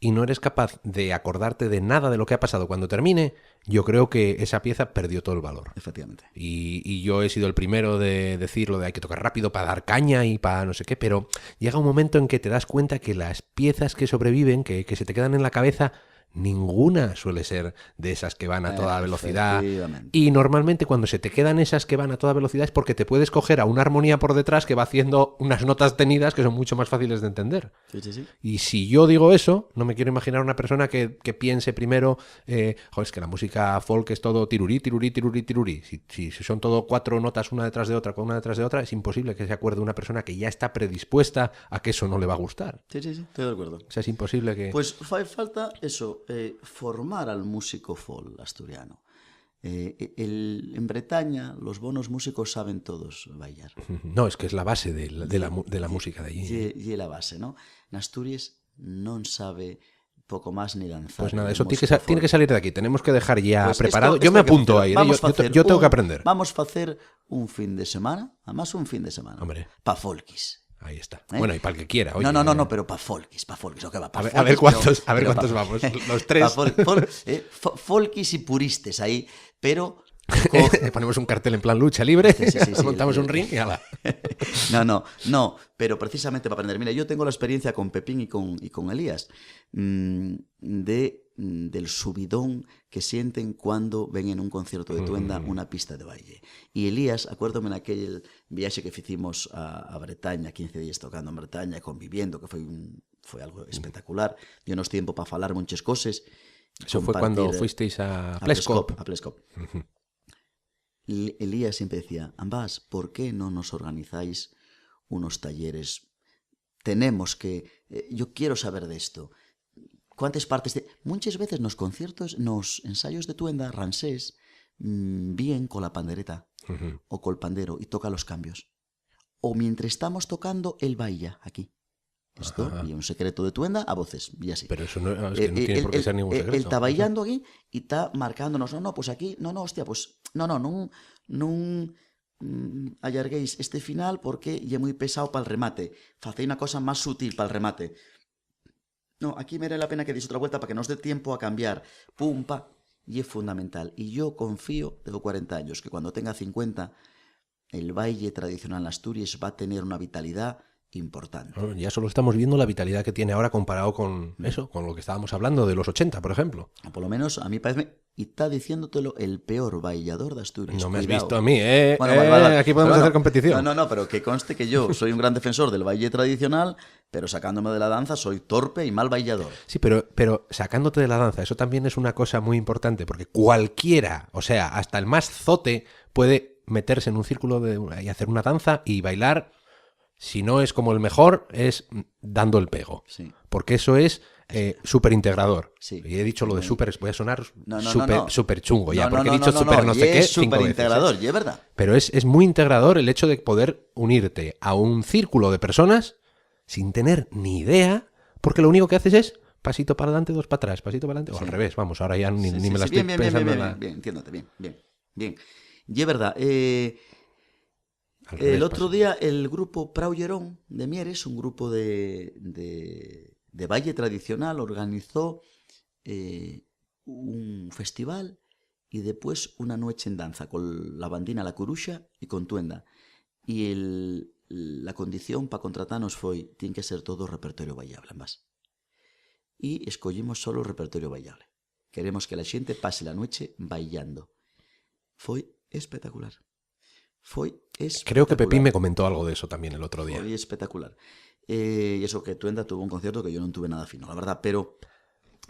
y no eres capaz de acordarte de nada de lo que ha pasado cuando termine, yo creo que esa pieza perdió todo el valor. Efectivamente. Y yo he sido el primero de decirlo de hay que tocar rápido para dar caña y para no sé qué, pero llega un momento en que te das cuenta que las piezas que sobreviven, que se te quedan en la cabeza, ninguna suele ser de esas que van a toda velocidad. Y normalmente cuando se te quedan esas que van a toda velocidad es porque te puedes coger a una armonía por detrás que va haciendo unas notas tenidas que son mucho más fáciles de entender. Sí. Y si yo digo eso, no me quiero imaginar una persona que piense primero, es que la música folk es todo tirurí, tirurí, tirurí, tirurí. Si son todo 4 notas una detrás de otra, es imposible que se acuerde una persona que ya está predispuesta a que eso no le va a gustar. Sí, estoy de acuerdo. O sea, es imposible que... Pues falta eso, formar al músico folk asturiano. En Bretaña los buenos músicos saben todos bailar. No, es que es la base de la música de allí. Y la base, ¿no? En Asturias non sabe poco más ni danzar. Pues nada, eso tiene que salir de aquí. Tenemos que dejar ya pues preparado. Esto yo me apunto ahí. Yo tengo que aprender. Vamos a hacer un fin de semana, además un fin de semana, pa' folkis. Ahí está. Bueno, y para el que quiera. Oye, no, pero pa' folkis. ¿O qué va? A ver cuántos vamos. Los tres. Folkis y puristes ahí, pero... Ponemos un cartel en plan lucha libre, sí, montamos un ring y ala. No, pero precisamente para aprender. Mira, yo tengo la experiencia con Pepín y con Elías del subidón que sienten cuando ven en un concierto de Tuenda una pista de baile. Y Elías, acuérdome en aquel viaje que hicimos a Bretaña, 15 días tocando en Bretaña, conviviendo, que fue algo espectacular. Dio-nos tiempo para falar muchas cosas. Eso fue cuando fuisteis a Plescop. A Plescop. Elías siempre decía, ambas, ¿por qué no nos organizáis unos talleres? Tenemos que... yo quiero saber de esto. ¿Cuántas partes de...? Muchas veces nos conciertos, nos ensayos de Tuenda, Ransés, bien con la pandereta o con el pandero y toca los cambios. O mientras estamos tocando, él baila aquí. Esto, y un secreto de Tuenda a voces, y así. Pero eso no, es que no tiene por qué ser ningún secreto. Él está bailando aquí y está marcándonos, pues aquí, hostia, pues, non allarguéis este final porque é moi pesado para el remate. Facéis unha cosa máis sutil para el remate. No, aquí merece la pena que deis outra vuelta para que nos dé tiempo a cambiar. Pum, pa, y es fundamental. Y yo confío, tengo 40 años, que cuando tenga 50, el baile tradicional en Asturias va a tener una vitalidad importante. Bueno, ya solo estamos viendo la vitalidad que tiene ahora comparado con eso, con lo que estábamos hablando de los 80, por ejemplo. Por lo menos a mí parece, y está diciéndotelo el peor bailador de Asturias. No me has visto a mí, Bueno, vale. Aquí podemos hacer competición. No, pero que conste que yo soy un gran defensor del baile tradicional, pero sacándome de la danza soy torpe y mal bailador. Sí, pero sacándote de la danza, eso también es una cosa muy importante, porque cualquiera, o sea, hasta el más zote puede meterse en un círculo y hacer una danza y bailar. Si no es como el mejor, es dando el pego. Sí. Porque eso es súper integrador. Sí. Y he dicho lo de súper, voy a sonar No. súper chungo ya, porque he dicho súper no sé qué 5 veces. Integrador, y es verdad. Pero es muy integrador el hecho de poder unirte a un círculo de personas sin tener ni idea, porque lo único que haces es pasito para adelante, dos para atrás, pasito para adelante, o al revés, vamos, ahora ya ni me la estoy pensando. Bien, entiéndote, bien. Y es verdad, el otro día el grupo Praullerón de Mieres, un grupo de baile tradicional, organizó un festival y después una noche en danza con la bandina La Coruxa y con Tuenda. Y la condición para contratarnos fue, tiene que ser todo repertorio bailable más. Y escogimos solo repertorio bailable. Queremos que la gente pase la noche bailando. Fue espectacular. Creo que Pepín me comentó algo de eso también el otro día. Fue espectacular. Y eso que Tuenda tuvo un concierto que yo no tuve nada fino, la verdad, pero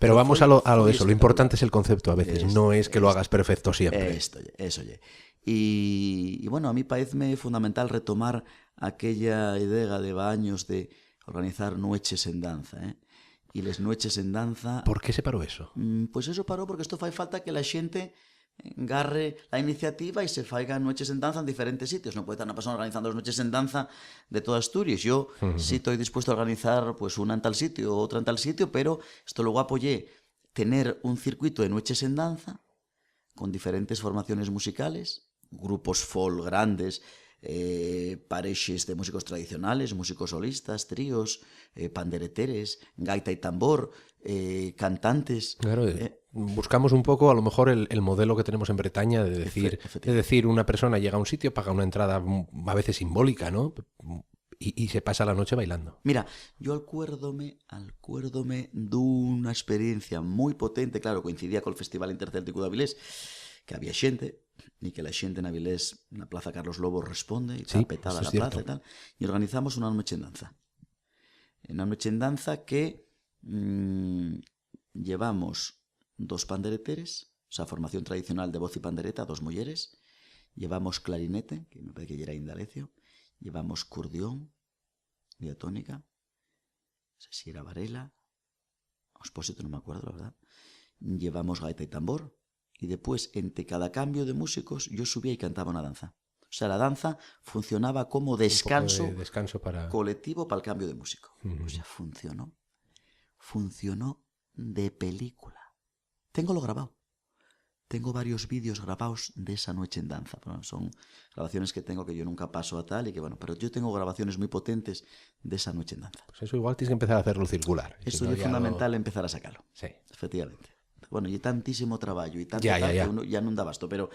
vamos a lo de eso. Lo importante es el concepto a veces, no es que lo hagas perfecto siempre. Eso. Y bueno, a mí parece fundamental retomar aquella idea de años de organizar noches en danza, Y las noches en danza... ¿Por qué se paró eso? Pues eso paró porque esto fai falta que la xente agarre la iniciativa y se faigan noches en danza en diferentes sitios. No puede estar una persona organizando noches en danza de toda Asturias. Yo sí estoy dispuesto a organizar pues una en tal sitio, otra en tal sitio, pero esto luego apoyé tener un circuito de noches en danza con diferentes formaciones musicales, grupos folk grandes, parejas de músicos tradicionales, músicos solistas, tríos, pandereteres, gaita y tambor, cantantes. Claro, buscamos un poco a lo mejor el modelo que tenemos en Bretaña de decir una persona llega a un sitio, paga una entrada a veces simbólica, ¿no? Y se pasa la noche bailando. Mira, yo acuérdome de una experiencia muy potente, claro, coincidía con el Festival Intercéltico de Avilés, que había xente, y que la xente en Avilés, en la Plaza Carlos Lobo, responde, y está petada la plaza y tal, y organizamos una noche en danza. Una noche en danza que llevamos 2 pandereteres, o sea, formación tradicional de voz y pandereta, 2 mulleres, llevamos clarinete, que me parece que era Indalecio, llevamos curdión, diatónica, no sé si era Varela, Ospósito, no me acuerdo, la verdad, llevamos gaita y tambor, y después, entre cada cambio de músicos, yo subía y cantaba una danza. O sea, la danza funcionaba como descanso, descanso para... colectivo para el cambio de músico. O sea, funcionó de película. Tengo lo grabado. Tengo varios vídeos grabados de esa noche en danza. Bueno, son grabaciones que tengo que yo nunca paso a tal y que bueno, pero yo tengo grabaciones muy potentes de esa noche en danza. Pues eso igual tienes que empezar a hacerlo circular. Eso es fundamental empezar a sacarlo. Sí. Efectivamente. Bueno, y tantísimo trabajo y tanto Ya. que uno ya no da basto, pero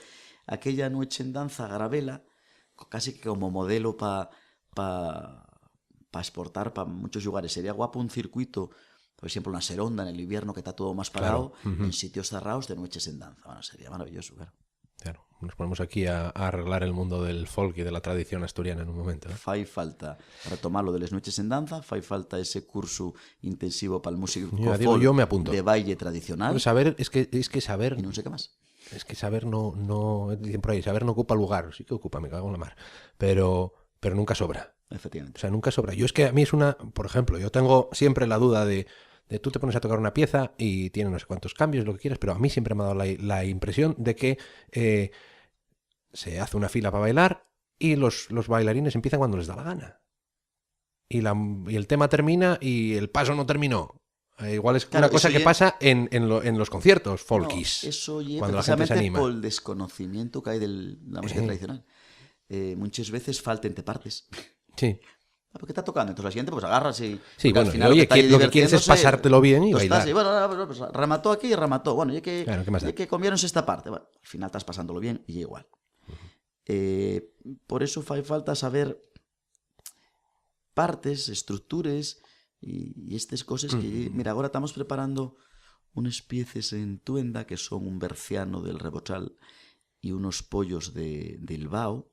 aquella noche en danza grabela casi que como modelo para exportar para muchos lugares. Sería guapo un circuito, por ejemplo, una Seronda en el invierno que está todo más parado, claro. en sitios cerrados de noches en danza. Bueno, sería maravilloso, Claro, nos ponemos aquí a arreglar el mundo del folk y de la tradición asturiana en un momento. Fai falta retomar lo de las noches en danza, fai falta ese curso intensivo para el músico yo me apunto. de baile tradicional. Saber, es que saber... Y no sé qué más. Es que saber no dicen por ahí, saber no ocupa lugar. Sí que ocupa, me cago en la mar. Pero nunca sobra. Efectivamente. O sea, nunca sobra. Yo es que a mí es una... Por ejemplo, yo tengo siempre la duda de tú te pones a tocar una pieza y tiene no sé cuántos cambios, lo que quieras, pero a mí siempre me ha dado la impresión de que se hace una fila para bailar y los bailarines empiezan cuando les da la gana. Y el tema termina y el paso no terminó. Igual es claro, una cosa que pasa en los conciertos folkies. No, eso lleva cuando la gente se anima. Por el desconocimiento que hay de la música tradicional. Muchas veces falta entre partes. Sí. ¿Por qué está tocando? Entonces la siguiente pues agarras y... Sí, bueno, al final, oye, lo que quieres es pasártelo bien y bailar. Y bueno, pues, remató aquí y remató. Bueno, ya que, claro, ya que comieronse esta parte. Bueno, al final estás pasándolo bien y igual. Por eso fai falta saber partes, estructuras y estas cosas que... Mira, ahora estamos preparando unas piezas en Tuenda que son un berciano del Rebochal y unos pollos de Bilbao.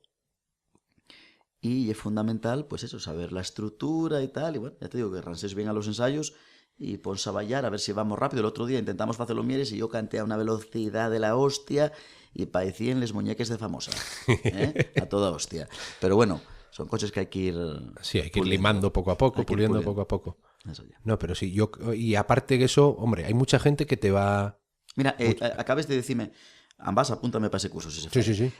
Y es fundamental, pues eso, saber la estructura y tal. Y bueno, ya te digo que ranses bien a los ensayos y ponse a bailar a ver si vamos rápido. El otro día intentamos hacerlo mieres y yo canté a una velocidad de la hostia y parecían les muñeques de Famosa. A toda hostia. Pero bueno, son cosas que hay que ir... Sí, hay que ir limando poco a poco, puliendo poco a poco. Eso ya. No, pero sí, y aparte de eso, hombre, hay mucha gente que te va... Mira, acabes de decirme, ambas, apúntame para ese curso. Si se sí.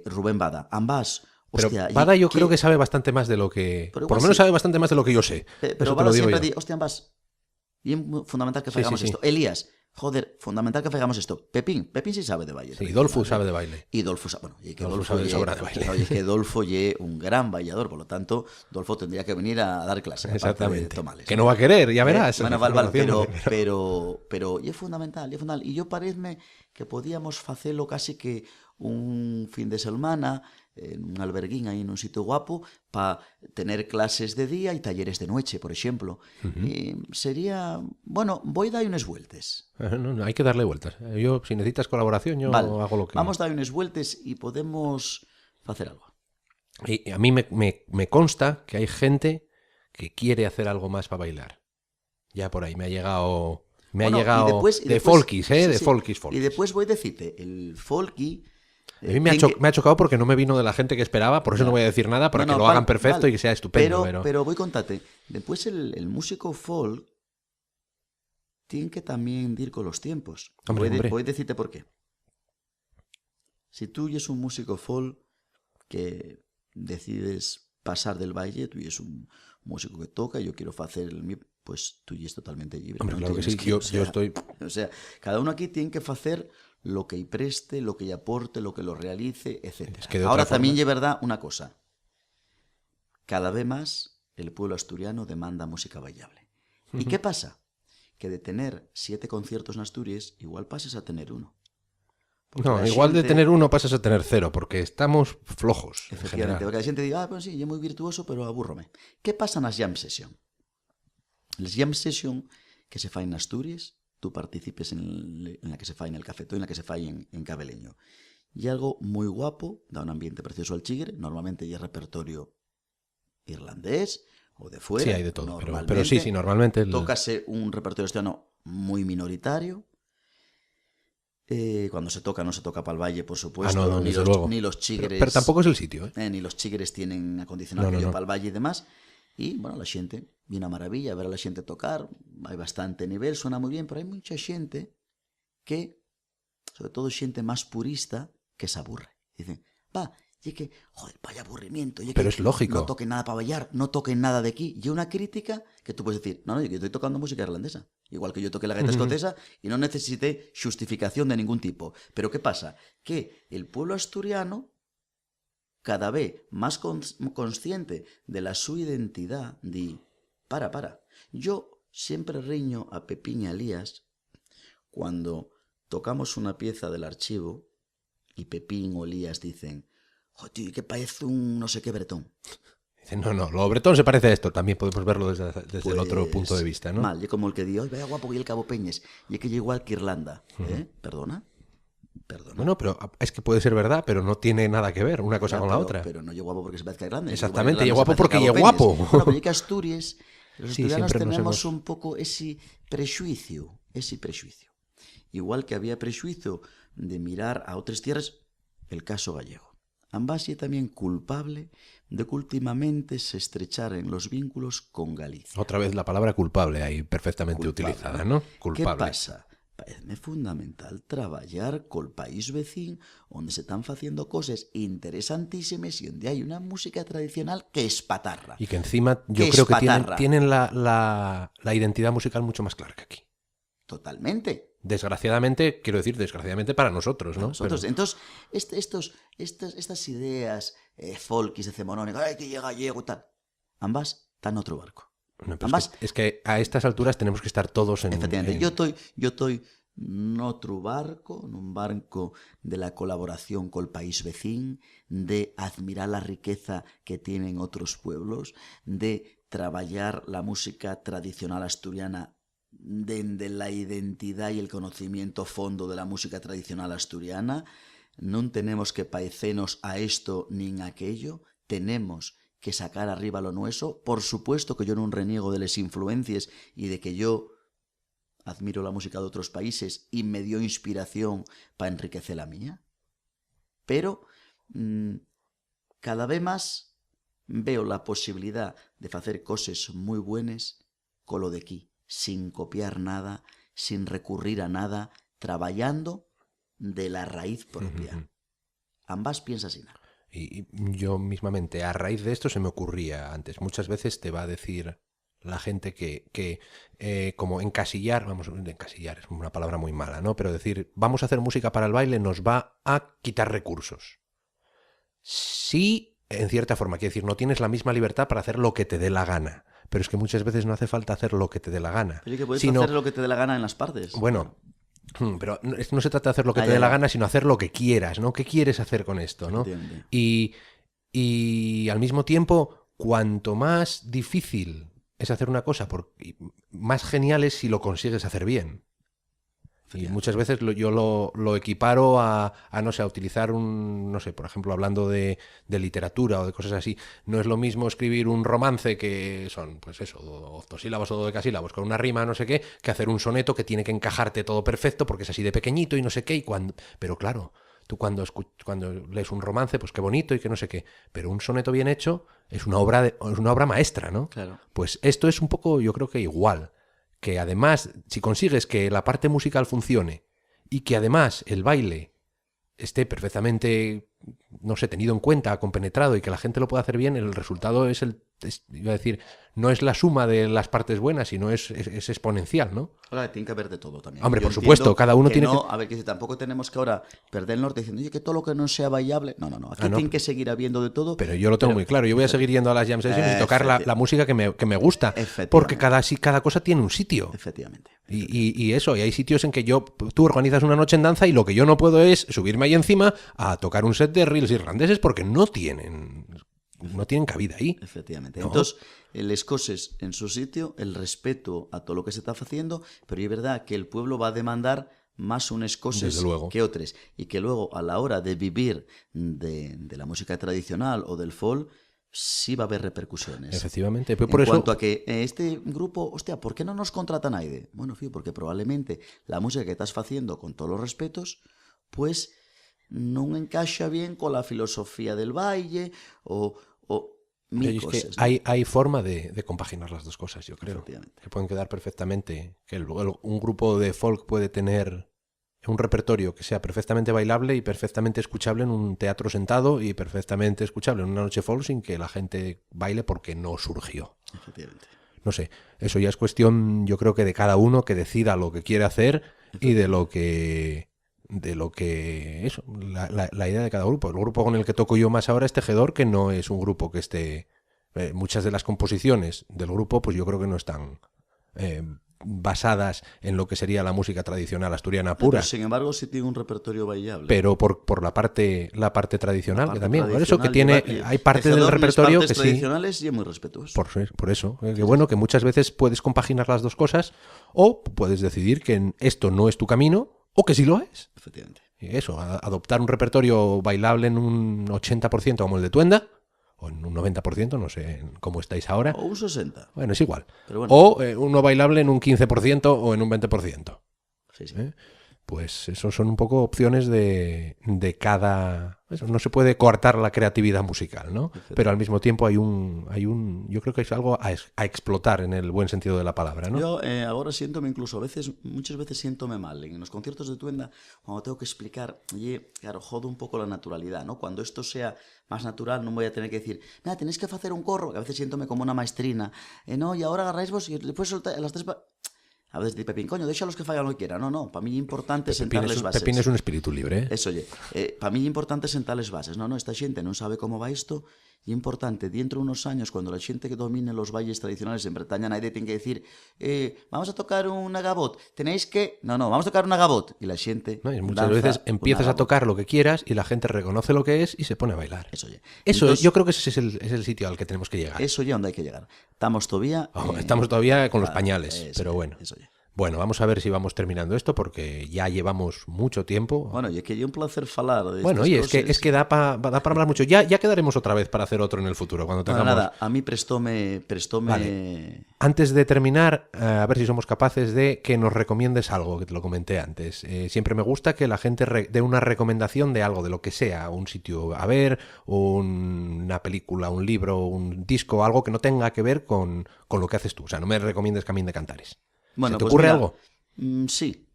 Rubén Bada, ambas... Pero hostia, Bada yo creo que sabe bastante más de lo que... Por lo menos sabe bastante más de lo que yo sé. Pero Bada siempre dice, hostia, ambas, bien fundamental que fagamos esto. Elías, joder, fundamental que fagamos esto. Pepín sí sabe de baile. Sí, Dolfo sabe de baile. Y Dolfo sabe, bueno, y que Dolfo sabe de sobra de baile. Oye, que Dolfo es un gran bailador, por lo tanto, Dolfo tendría que venir a dar clases. Exactamente. Tomales, que no va a querer, ya verás. Bueno, pero y es fundamental. Y yo parece que podíamos hacerlo casi que un fin de semana en un alberguín ahí en un sitio guapo para tener clases de día y talleres de noche, por ejemplo. Sería... Bueno, voy a dar unas vueltas. No, hay que darle vueltas. Yo, si necesitas colaboración, yo hago lo que... Vamos a dar unas vueltas y podemos hacer algo. Y a mí me consta que hay gente que quiere hacer algo más para bailar. Ya por ahí me ha llegado... de folkies, de folkies. Y después voy a decirte, el folky... A mí me ha chocado porque no me vino de la gente que esperaba, por eso no voy a decir nada, para que lo hagan perfecto y que sea estupendo. Pero voy a contarte, después el músico folk tiene que también ir con los tiempos. Voy a decirte por qué. Si tú eres un músico folk que decides pasar del baile, tú eres un músico que toca y yo quiero hacer el mío, pues tú eres totalmente libre. Hombre, claro que sí, yo estoy... O sea, cada uno aquí tiene que hacer lo que preste, lo que aporte, lo que lo realice, etc. Ahora también es verdad una cosa. Cada vez más el pueblo asturiano demanda música bailable. ¿Y qué pasa? Que de tener 7 conciertos en Asturias, igual pasas a tener 1. No, igual de tener 1 pasas a tener 0, porque estamos flojos. Efectivamente, porque la gente dice, pues sí, yo muy virtuoso, pero abúrrome. ¿Qué pasa en las jam session? Las jam session que se fan en Asturias, tú participes en la que se fa en el Cafetó, en la que se fa en Cabeleño. Y algo muy guapo, da un ambiente precioso al chigre, normalmente hay repertorio irlandés o de fuera. Sí, hay de todo, pero sí, normalmente... Tócase un repertorio asturiano muy minoritario. Cuando se toca, no se toca para el valle, por supuesto, ni los chigres... Pero tampoco es el sitio, ni los chigres tienen acondicionado para el valle y demás. Y, bueno, la gente, viene a maravilla ver a la gente tocar, hay bastante nivel, suena muy bien, pero hay mucha gente que sobre todo xente máis purista, que se aburre. Dicen, y que, joder, vaya aburrimiento. Pero es lógico. No toquen nada para bailar, no toquen nada de aquí. Y una crítica que tú puedes decir, no, yo estoy tocando música irlandesa. Igual que yo toqué la gaita escocesa y no necesité justificación de ningún tipo. Pero ¿qué pasa? Que el pueblo asturiano, cada vez más consciente de la su identidad, para. Yo siempre riño a Pepín y a Elías cuando tocamos una pieza del archivo y Pepín o Elías dicen, joder, que parece un no sé qué bretón. Dicen, no, lo bretón se parece a esto. También podemos verlo desde pues, el otro punto de vista, ¿no? Mal, y como el que digo, vaya guapo, y el Cabo Peñes, y es que llega igual que Irlanda. ¿Perdona? Bueno, pero es que puede ser verdad, pero no tiene nada que ver una cosa con la otra. Pero no llega guapo porque se parezca a Irlanda. Exactamente, llega guapo porque llega guapo. Bueno, pero que Asturias, los asturianos tenemos hemos... un poco ese prejuicio. Igual que había prejuicio de mirar a otras tierras, el caso gallego. Ambas y también culpable de que últimamente se estrecharan los vínculos con Galicia. Otra vez la palabra culpable ahí perfectamente utilizada, ¿no? Culpable. ¿Qué pasa? Parece fundamental traballar col país vecín onde se están facendo cosas interesantísimas y onde hai una música tradicional que es patarra. Y que encima yo creo que tienen la identidad musical mucho más clara que aquí. Totalmente. Desgraciadamente, quiero decir, desgraciadamente para nosotros, ¿no? Nosotros. Pero... Entonces, estas ideas folkis, decimonónicas, ay, que llega gallego y tal, ambas están en otro barco. No, ambas... es que a estas alturas tenemos que estar todos en... Efectivamente, yo estoy noutro barco, nun barco de la colaboración col país vecín, de admirar la riqueza que tienen otros pueblos, de traballar la música tradicional asturiana dende la identidad y el conocimiento fondo de la música tradicional asturiana. Non tenemos que paecenos a esto nin a aquello, tenemos que sacar arriba lo nuestro. Por supuesto que yo non reniego de las influencias y de que yo admiro la música de otros países y me dio inspiración para enriquecer la mía. Pero cada vez más veo la posibilidad de hacer cosas muy buenas con lo de aquí, sin copiar nada, sin recurrir a nada, trabajando de la raíz propia. Ambas piensas así. Y yo mismamente, a raíz de esto se me ocurría antes, muchas veces te va a decir la gente que como encasillar, encasillar es una palabra muy mala, ¿no? Pero decir, vamos a hacer música para el baile nos va a quitar recursos. Sí, en cierta forma, quiero decir, no tienes la misma libertad para hacer lo que te dé la gana. Pero es que muchas veces no hace falta hacer lo que te dé la gana. Pero es que puedes hacer lo que te dé la gana en las partes. Bueno, pero no se trata de hacer lo que te dé la gana, sino hacer lo que quieras, ¿no? ¿Qué quieres hacer con esto, no? Y al mismo tiempo, cuanto más difícil es hacer una cosa, más genial es si lo consigues hacer bien. Y muchas veces yo lo equiparo a, no sé, a utilizar no sé, por ejemplo, hablando de literatura o de cosas así, no es lo mismo escribir un romance que son, pues eso, octosílabos o dodecasílabos con una rima, no sé qué, que hacer un soneto que tiene que encajarte todo perfecto porque es así de pequeñito y no sé qué, pero claro, tú cuando lees un romance, pues qué bonito y que no sé qué, pero un soneto bien hecho es una obra maestra, ¿no? Claro. Pues esto es un poco, yo creo que igual. Que además, si consigues que la parte musical funcione y que además el baile esté perfectamente, no sé, tenido en cuenta, compenetrado y que la gente lo pueda hacer bien, el resultado iba a decir, no es la suma de las partes buenas, sino es exponencial, ¿no? Ahora tiene que haber de todo también. Hombre, por supuesto, cada uno tiene que... A ver, que tampoco tenemos que ahora perder el norte diciendo, oye, que todo lo que no sea bailable... No. Aquí tiene que seguir habiendo de todo. Pero yo lo tengo muy claro. Yo voy a seguir yendo a las jam sessions y tocar la música que me gusta. Porque cada cosa tiene un sitio. Efectivamente. Y eso, y hay sitios en que tú organizas una noche en danza y lo que yo no puedo es subirme ahí encima a tocar un set de reels irlandeses porque no tienen cabida ahí. Efectivamente. ¿No? Entonces, las cosas en su sitio, el respeto a todo lo que se está haciendo, pero es verdad que el pueblo va a demandar más unas cosas que otras. Y que luego, a la hora de vivir de la música tradicional o del folk, sí va a haber repercusiones. Efectivamente. Pues por en cuanto a que este grupo, hostia, ¿por qué no nos contrata nadie? Bueno, fío, porque probablemente la música que estás haciendo, con todos los respetos, pues no encaja bien con la filosofía del baile o mil cosas. Que hay forma de compaginar las dos cosas, yo creo. Que pueden quedar perfectamente. Que un grupo de folk puede tener un repertorio que sea perfectamente bailable y perfectamente escuchable en un teatro sentado y perfectamente escuchable en una noche folk sin que la gente baile porque no surgió. Efectivamente. No sé, eso ya es cuestión, yo creo que de cada uno que decida lo que quiere hacer y de lo que eso, la idea de cada grupo. El grupo con el que toco yo más ahora es Tejedor, que no es un grupo que esté... muchas de las composiciones del grupo, pues yo creo que no están basadas en lo que sería la música tradicional asturiana pura. Pero sin embargo sí tiene un repertorio bailable. Pero por la parte tradicional, La parte que también, por eso que tradicional tiene, hay parte del Tejedor, repertorio les partes que sí. tradicionales y es muy respetuoso. Por eso, que bueno, que muchas veces puedes compaginar las dos cosas o puedes decidir que esto no es tu camino o que sí lo es. Efectivamente. Y eso, adoptar un repertorio bailable en un 80% como el de Tuenda, o en un 90%, no sé cómo estáis ahora. O un 60%. Bueno, es igual. Pero bueno. O uno bailable en un 15% o en un 20%. Sí, sí. Pues eso son un poco opciones de cada... Eso, no se puede coartar la creatividad musical, ¿no? Pero al mismo tiempo hay un yo creo que es algo a explotar en el buen sentido de la palabra, ¿no? Yo ahora siéntome incluso muchas veces siéntome mal. En los conciertos de Tuenda, cuando tengo que explicar, oye, claro, jodo un poco la naturalidad, ¿no? Cuando esto sea más natural, no voy a tener que decir, nada, tenéis que hacer un corro, que a veces siéntome como una maestrina. No, y ahora agarráis vos y después soltáis las tres... A veces di Pepín, coño, déxalos que fagan lo que quieran. No, para mí é importante sentarles bases. Pepín es un espíritu libre, ¿eh? Eso, oye, para mí é importante sentarles bases. No, esta xente non sabe como va isto, e é importante, dentro de unos años, cuando la xente que domine los valles tradicionales en Bretaña, nadie tiene que decir, vamos a tocar una gabot, tenéis que... No, vamos a tocar una gabot. Y la xente... No, y muchas veces empiezas a tocar lo que quieras y la gente reconoce lo que es y se pone a bailar. Eso, oye. Eso Entonces, yo creo que ese es el sitio al que tenemos que llegar. Eso ya donde hay que llegar. Estamos todavía... Estamos todavía con los pañales, pero bueno. Eso ya. Bueno, vamos a ver si vamos terminando esto porque ya llevamos mucho tiempo. Bueno, y es que es un placer falar de bueno, estas y cosas. es que da para hablar mucho. Ya quedaremos otra vez para hacer otro en el futuro cuando tengamos... Bueno, nada, a mí prestóme... Vale. Antes de terminar, a ver si somos capaces de que nos recomiendes algo, que te lo comenté antes. Siempre me gusta que la gente dé una recomendación de algo, de lo que sea, un sitio a ver, una película, un libro, un disco, algo que no tenga que ver con lo que haces tú. O sea, no me recomiendes Camín de Cantares. Bueno, ¿Se te pues ocurre mira, algo? Sí.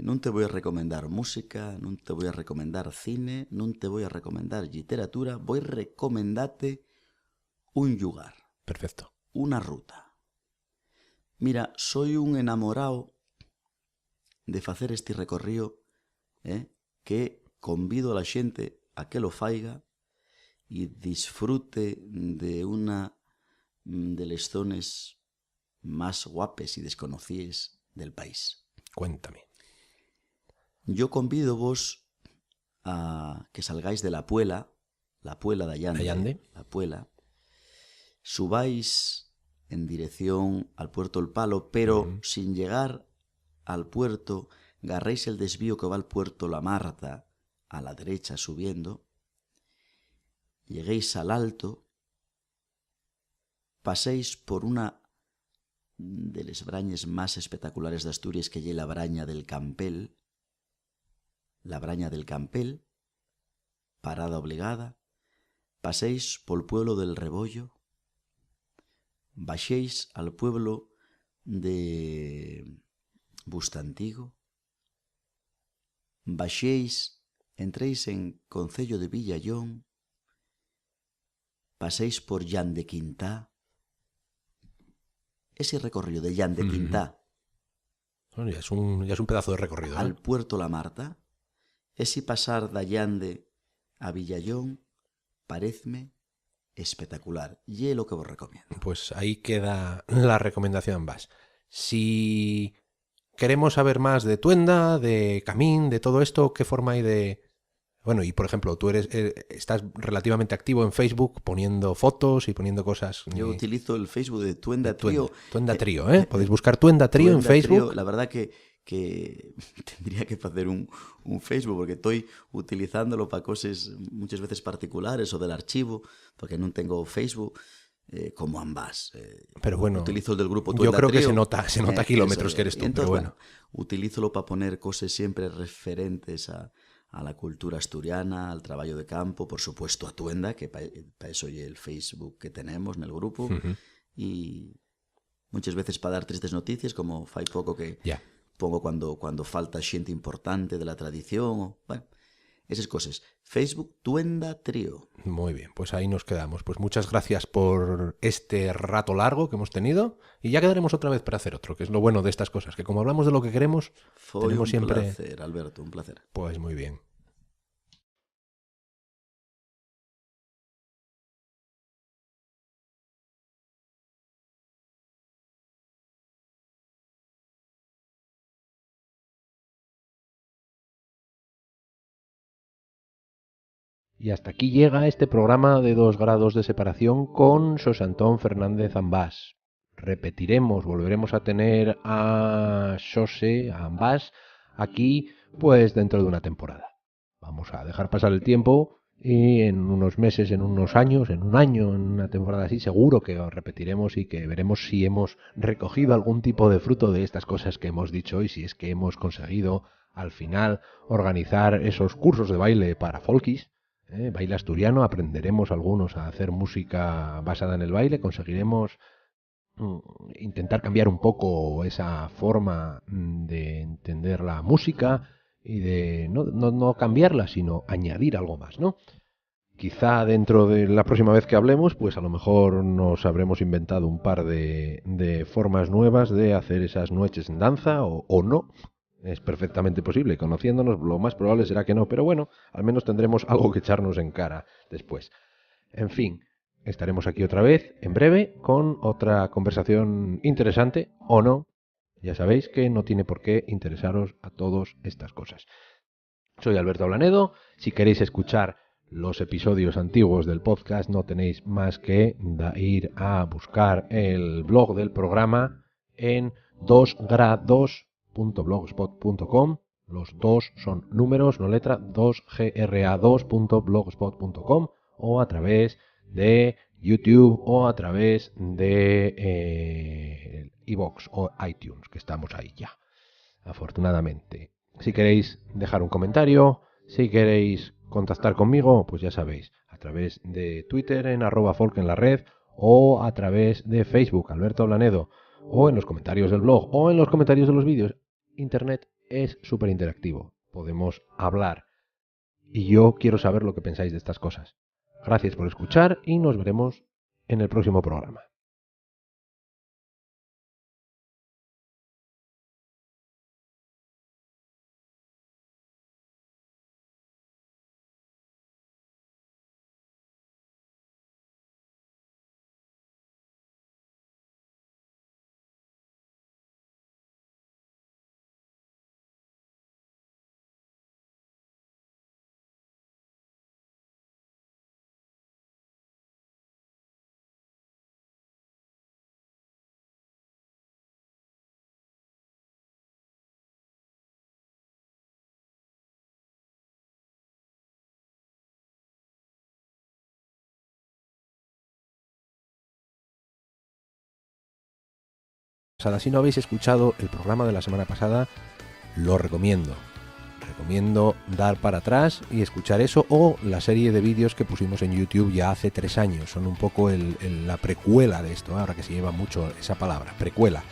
Non te voy a recomendar música, non te voy a recomendar cine, non te voy a recomendar literatura, voy a recomendarte un lugar. Perfecto. Una ruta. Mira, soy un enamorado de facer este recorrío que convido a la xente a que lo faiga e disfrute de una de les zones más guapes y desconocidas del país. Cuéntame. Yo convido vos a que salgáis de la Puela de Allande, la Puela, subáis en dirección al puerto El Palo, pero sin llegar al puerto, agarréis el desvío que va al puerto La Marta, a la derecha subiendo, lleguéis al alto, paséis por una de les brañes más espectaculares de Asturias, que lle la braña del Campel, parada obligada, paséis pol pueblo del Rebollo, baixéis al pueblo de Bustantigo, baixéis, entréis en Concello de Villallón, paséis por Llan de Quintá. Ese recorrido de Llan de Quintá Bueno, ya es un pedazo de recorrido. al puerto La Marta, ese pasar de Allande a Villallón, parecme espectacular. Y es lo que vos recomiendo. Pues ahí queda la recomendación, Bas. Si queremos saber más de Tuenda, de Camín, de todo esto, ¿qué forma hay de...? Bueno, y por ejemplo, tú estás relativamente activo en Facebook poniendo fotos y poniendo cosas. Yo utilizo el Facebook de Tuenda Trío. Tuenda Trío, ¿eh? Podéis buscar Tuenda Trío en Facebook. Trío, la verdad que tendría que hacer un Facebook, porque estoy utilizándolo para cosas muchas veces particulares o del archivo, porque no tengo Facebook. Como ambas. Pero bueno, utilizo el del grupo Tuenda yo creo Trío, que se nota kilómetros eso, que eres tú, entonces, pero bueno. Utilízolo para poner cosas siempre referentes a la cultura asturiana, al trabajo de campo, por supuesto a Tuenda, que para eso es el Facebook que tenemos en el grupo, y muchas veces para dar tristes noticias, como fai poco que pongo cuando falta xente importante de la tradición, bueno, esas cosas. Facebook Tuenda Trío. Muy bien, pues ahí nos quedamos. Pues muchas gracias por este rato largo que hemos tenido y ya quedaremos otra vez para hacer otro, que es lo bueno de estas cosas, que como hablamos de lo que queremos, tenemos siempre... Un placer, Alberto, un placer. Pues muy bien. Y hasta aquí llega este programa de 2 grados de separación con Xosé Antón Fernández Ambás. Repetiremos, volveremos a tener a Xosé, a Ambás, aquí pues dentro de una temporada. Vamos a dejar pasar el tiempo y en unos meses, en unos años, en un año, en una temporada así, seguro que os repetiremos y que veremos si hemos recogido algún tipo de fruto de estas cosas que hemos dicho y si es que hemos conseguido al final organizar esos cursos de baile para folkis. Baile asturiano, aprenderemos algunos a hacer música basada en el baile, conseguiremos intentar cambiar un poco esa forma de entender la música y de no cambiarla, sino añadir algo más, ¿no? Quizá dentro de la próxima vez que hablemos, pues a lo mejor nos habremos inventado un par de formas nuevas de hacer esas noches en danza o no. Es perfectamente posible. Conociéndonos, lo más probable será que no, pero bueno, al menos tendremos algo que echarnos en cara después. En fin, estaremos aquí otra vez, en breve, con otra conversación interesante, o no. Ya sabéis que no tiene por qué interesaros a todos estas cosas. Soy Alberto Blanedo. Si queréis escuchar los episodios antiguos del podcast, no tenéis más que ir a buscar el blog del programa en 2gra2.blogspot.com. Los dos son números, no letra, 2gra2.blogspot.com o a través de YouTube o a través de iVoox o iTunes, que estamos ahí ya, afortunadamente. Si queréis dejar un comentario, si queréis contactar conmigo, pues ya sabéis, a través de Twitter en @folk en la red o a través de Facebook, Alberto Blanedo, o en los comentarios del blog o en los comentarios de los vídeos. Internet es súper interactivo, podemos hablar y yo quiero saber lo que pensáis de estas cosas. Gracias por escuchar y nos veremos en el próximo programa. Si no habéis escuchado el programa de la semana pasada, lo recomiendo. Recomiendo dar para atrás y escuchar eso o la serie de vídeos que pusimos en YouTube ya hace 3 años. Son un poco la precuela de esto, ahora que se lleva mucho esa palabra, precuela.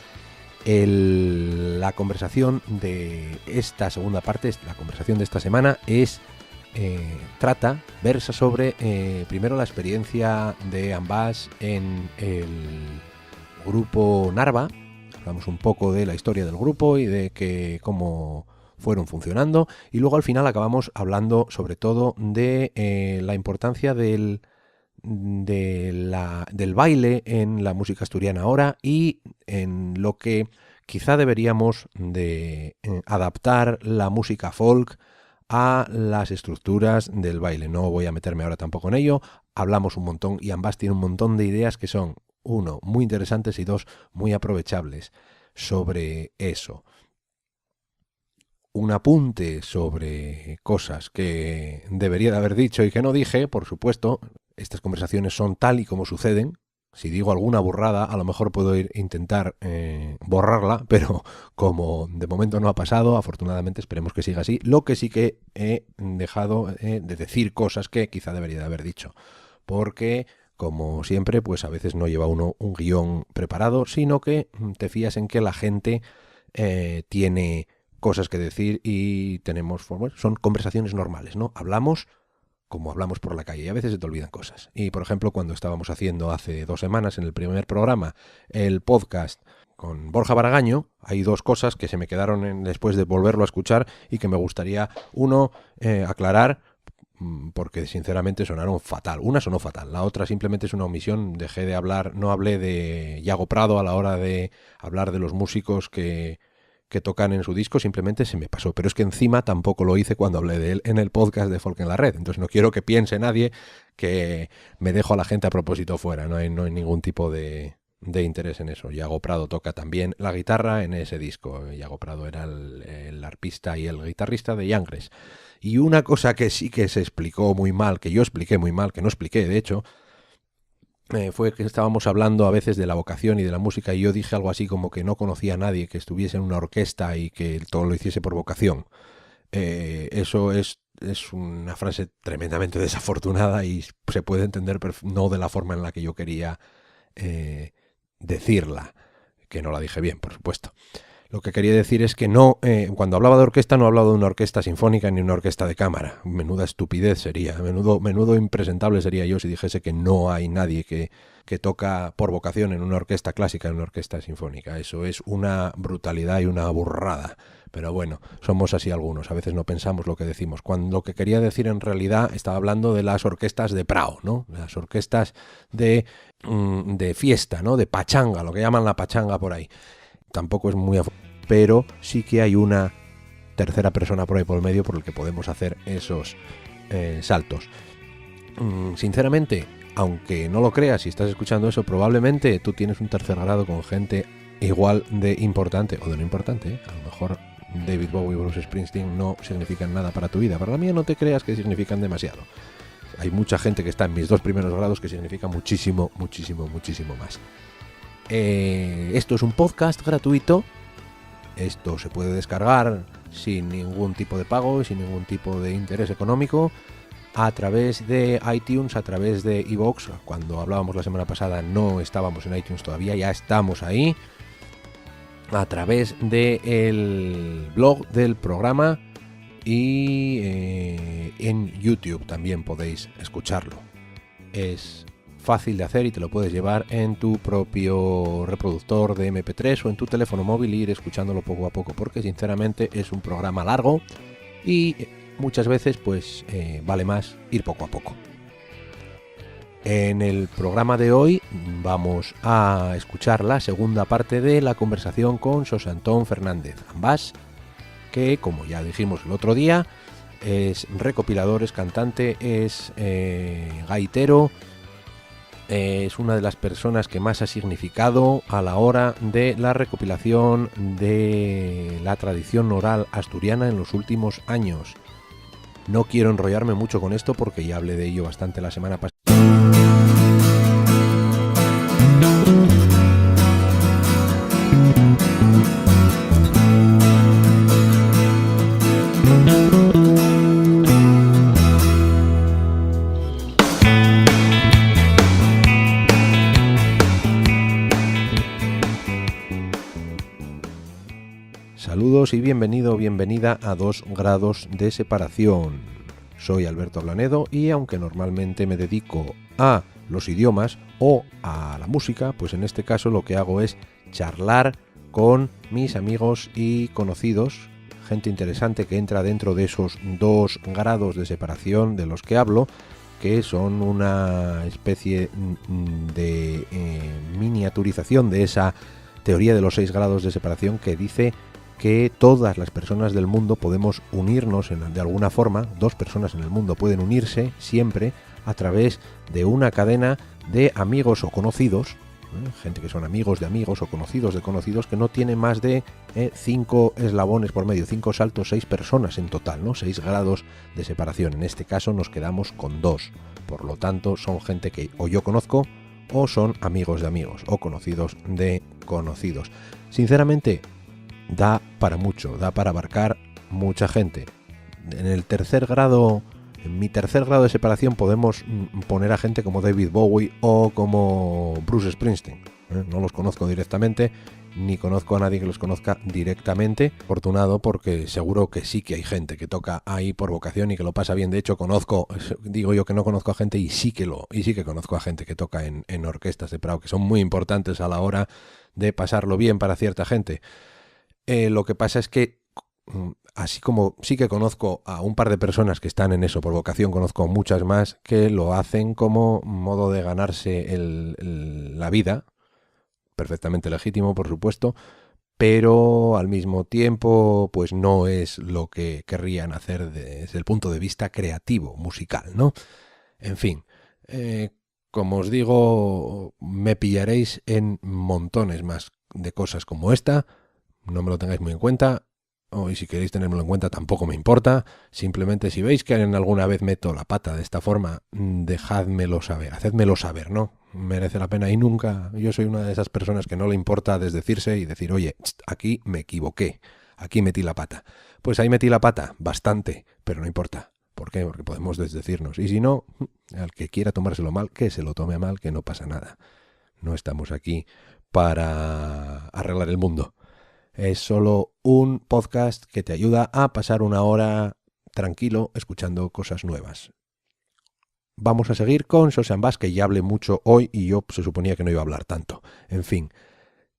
La conversación de esta segunda parte, la conversación de esta semana versa sobre primero la experiencia de Ambás en el grupo Narva. Hablamos un poco de la historia del grupo y de cómo fueron funcionando, y luego al final acabamos hablando sobre todo de la importancia del baile en la música asturiana ahora y en lo que quizá deberíamos de adaptar la música folk a las estructuras del baile. No voy a meterme ahora tampoco en ello, hablamos un montón y Ambás tiene un montón de ideas que son, 1, muy interesantes y 2, muy aprovechables sobre eso. Un apunte sobre cosas que debería de haber dicho y que no dije, por supuesto, estas conversaciones son tal y como suceden. Si digo alguna burrada, a lo mejor puedo intentar borrarla, pero como de momento no ha pasado, afortunadamente esperemos que siga así. Lo que sí que he dejado de decir cosas que quizá debería de haber dicho, porque como siempre, pues a veces no lleva uno un guión preparado, sino que te fías en que la gente tiene cosas que decir y tenemos, bueno, son conversaciones normales, ¿no? Hablamos como hablamos por la calle y a veces se te olvidan cosas. Y por ejemplo, cuando estábamos haciendo hace 2 semanas en el primer programa el podcast con Borja Baragaño, hay 2 cosas que se me quedaron después de volverlo a escuchar y que me gustaría, aclarar, porque sinceramente sonaron fatal. Una sonó fatal, la otra simplemente es una omisión. Dejé de hablar, no hablé de Yago Prado a la hora de hablar de los músicos que tocan en su disco, simplemente se me pasó. Pero es que encima tampoco lo hice cuando hablé de él en el podcast de Folk en la Red. Entonces no quiero que piense nadie que me dejo a la gente a propósito fuera. No hay ningún tipo de interés en eso. Yago Prado toca también la guitarra en ese disco. Yago Prado era el arpista y el guitarrista de Yangres. Y una cosa que sí que se explicó muy mal, que yo expliqué muy mal, que no expliqué de hecho, fue que estábamos hablando a veces de la vocación y de la música y yo dije algo así como que no conocía a nadie que estuviese en una orquesta y que todo lo hiciese por vocación. Eso es una frase tremendamente desafortunada y se puede entender no de la forma en la que yo quería decirla, que no la dije bien, por supuesto. Lo que quería decir es que no, cuando hablaba de orquesta no hablaba de una orquesta sinfónica ni una orquesta de cámara. Menuda estupidez sería, menudo impresentable sería yo si dijese que no hay nadie que toca por vocación en una orquesta clásica, en una orquesta sinfónica. Eso es una brutalidad y una burrada. Pero bueno, somos así algunos, a veces no pensamos lo que decimos. Cuando lo que quería decir en realidad estaba hablando de las orquestas de Prao, ¿no? Las orquestas de fiesta, ¿no? De pachanga, lo que llaman la pachanga por ahí. Tampoco es muy... pero sí que hay una tercera persona por ahí por el medio por el que podemos hacer esos saltos. Sinceramente, aunque no lo creas, si estás escuchando eso, probablemente tú tienes un tercer grado con gente igual de importante o de no importante. A lo mejor David Bowie y Bruce Springsteen no significan nada para tu vida. Para la mía no te creas que significan demasiado. Hay mucha gente que está en mis 2 primeros grados que significa muchísimo, muchísimo, muchísimo más. Esto es un podcast gratuito. Esto se puede descargar sin ningún tipo de pago, sin ningún tipo de interés económico, a través de iTunes, a través de iVoox. Cuando hablábamos la semana pasada no estábamos en iTunes todavía, ya estamos ahí. A través del blog del programa y en YouTube también podéis escucharlo. Es fácil de hacer y te lo puedes llevar en tu propio reproductor de MP3 o en tu teléfono móvil e ir escuchándolo poco a poco, porque sinceramente es un programa largo y muchas veces pues vale más ir poco a poco. En el programa de hoy vamos a escuchar la segunda parte de la conversación con Xosé Antón Fernández Ambás, que como ya dijimos el otro día es recopilador, es cantante, es gaitero. Es una de las personas que más ha significado a la hora de la recopilación de la tradición oral asturiana en los últimos años. No quiero enrollarme mucho con esto porque ya hablé de ello bastante la semana pasada. Saludos y bienvenida a 2 grados de separación. Soy Alberto Blanedo y aunque normalmente me dedico a los idiomas o a la música, pues en este caso lo que hago es charlar con mis amigos y conocidos, gente interesante que entra dentro de esos 2 grados de separación de los que hablo, que son una especie de miniaturización de esa teoría de los 6 grados de separación que dice que todas las personas del mundo podemos unirnos de alguna forma. 2 personas en el mundo pueden unirse siempre a través de una cadena de amigos o conocidos, gente que son amigos de amigos o conocidos de conocidos, que no tiene más de 5 eslabones por medio, 5 saltos, 6 personas en total, ¿no? 6 grados de separación. En este caso nos quedamos con 2. Por lo tanto, son gente que o yo conozco o son amigos de amigos o conocidos de conocidos. Sinceramente, da para mucho, da para abarcar mucha gente. En mi tercer grado de separación podemos poner a gente como David Bowie o como Bruce Springsteen. No los conozco directamente ni conozco a nadie que los conozca directamente. Afortunado, porque seguro que sí que hay gente que toca ahí por vocación y que lo pasa bien. De hecho, digo yo que no conozco a gente y sí que conozco a gente que toca en orquestas de Prado, que son muy importantes a la hora de pasarlo bien para cierta gente. Lo que pasa es que, así como sí que conozco a un par de personas que están en eso por vocación, conozco muchas más que lo hacen como modo de ganarse la vida, perfectamente legítimo, por supuesto, pero al mismo tiempo pues no es lo que querrían hacer desde el punto de vista creativo, musical, ¿no? En fin, como os digo, me pillaréis en montones más de cosas como esta. No me lo tengáis muy en cuenta, y si queréis tenérmelo en cuenta tampoco me importa. Simplemente si veis que en alguna vez meto la pata de esta forma, dejádmelo saber, hacedmelo saber, ¿no? Merece la pena. Y nunca, yo soy una de esas personas que no le importa desdecirse y decir, oye, aquí me equivoqué, aquí metí la pata. Pues ahí metí la pata, bastante, pero no importa. ¿Por qué? Porque podemos desdecirnos. Y si no, al que quiera tomárselo mal, que se lo tome mal, que no pasa nada. No estamos aquí para arreglar el mundo. Es solo un podcast que te ayuda a pasar una hora tranquilo escuchando cosas nuevas. Vamos a seguir con Xosan Bass, que ya hablé mucho hoy y yo se suponía que no iba a hablar tanto. En fin,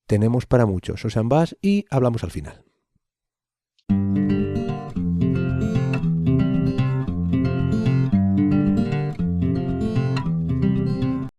tenemos para mucho Xosan Bass y hablamos al final.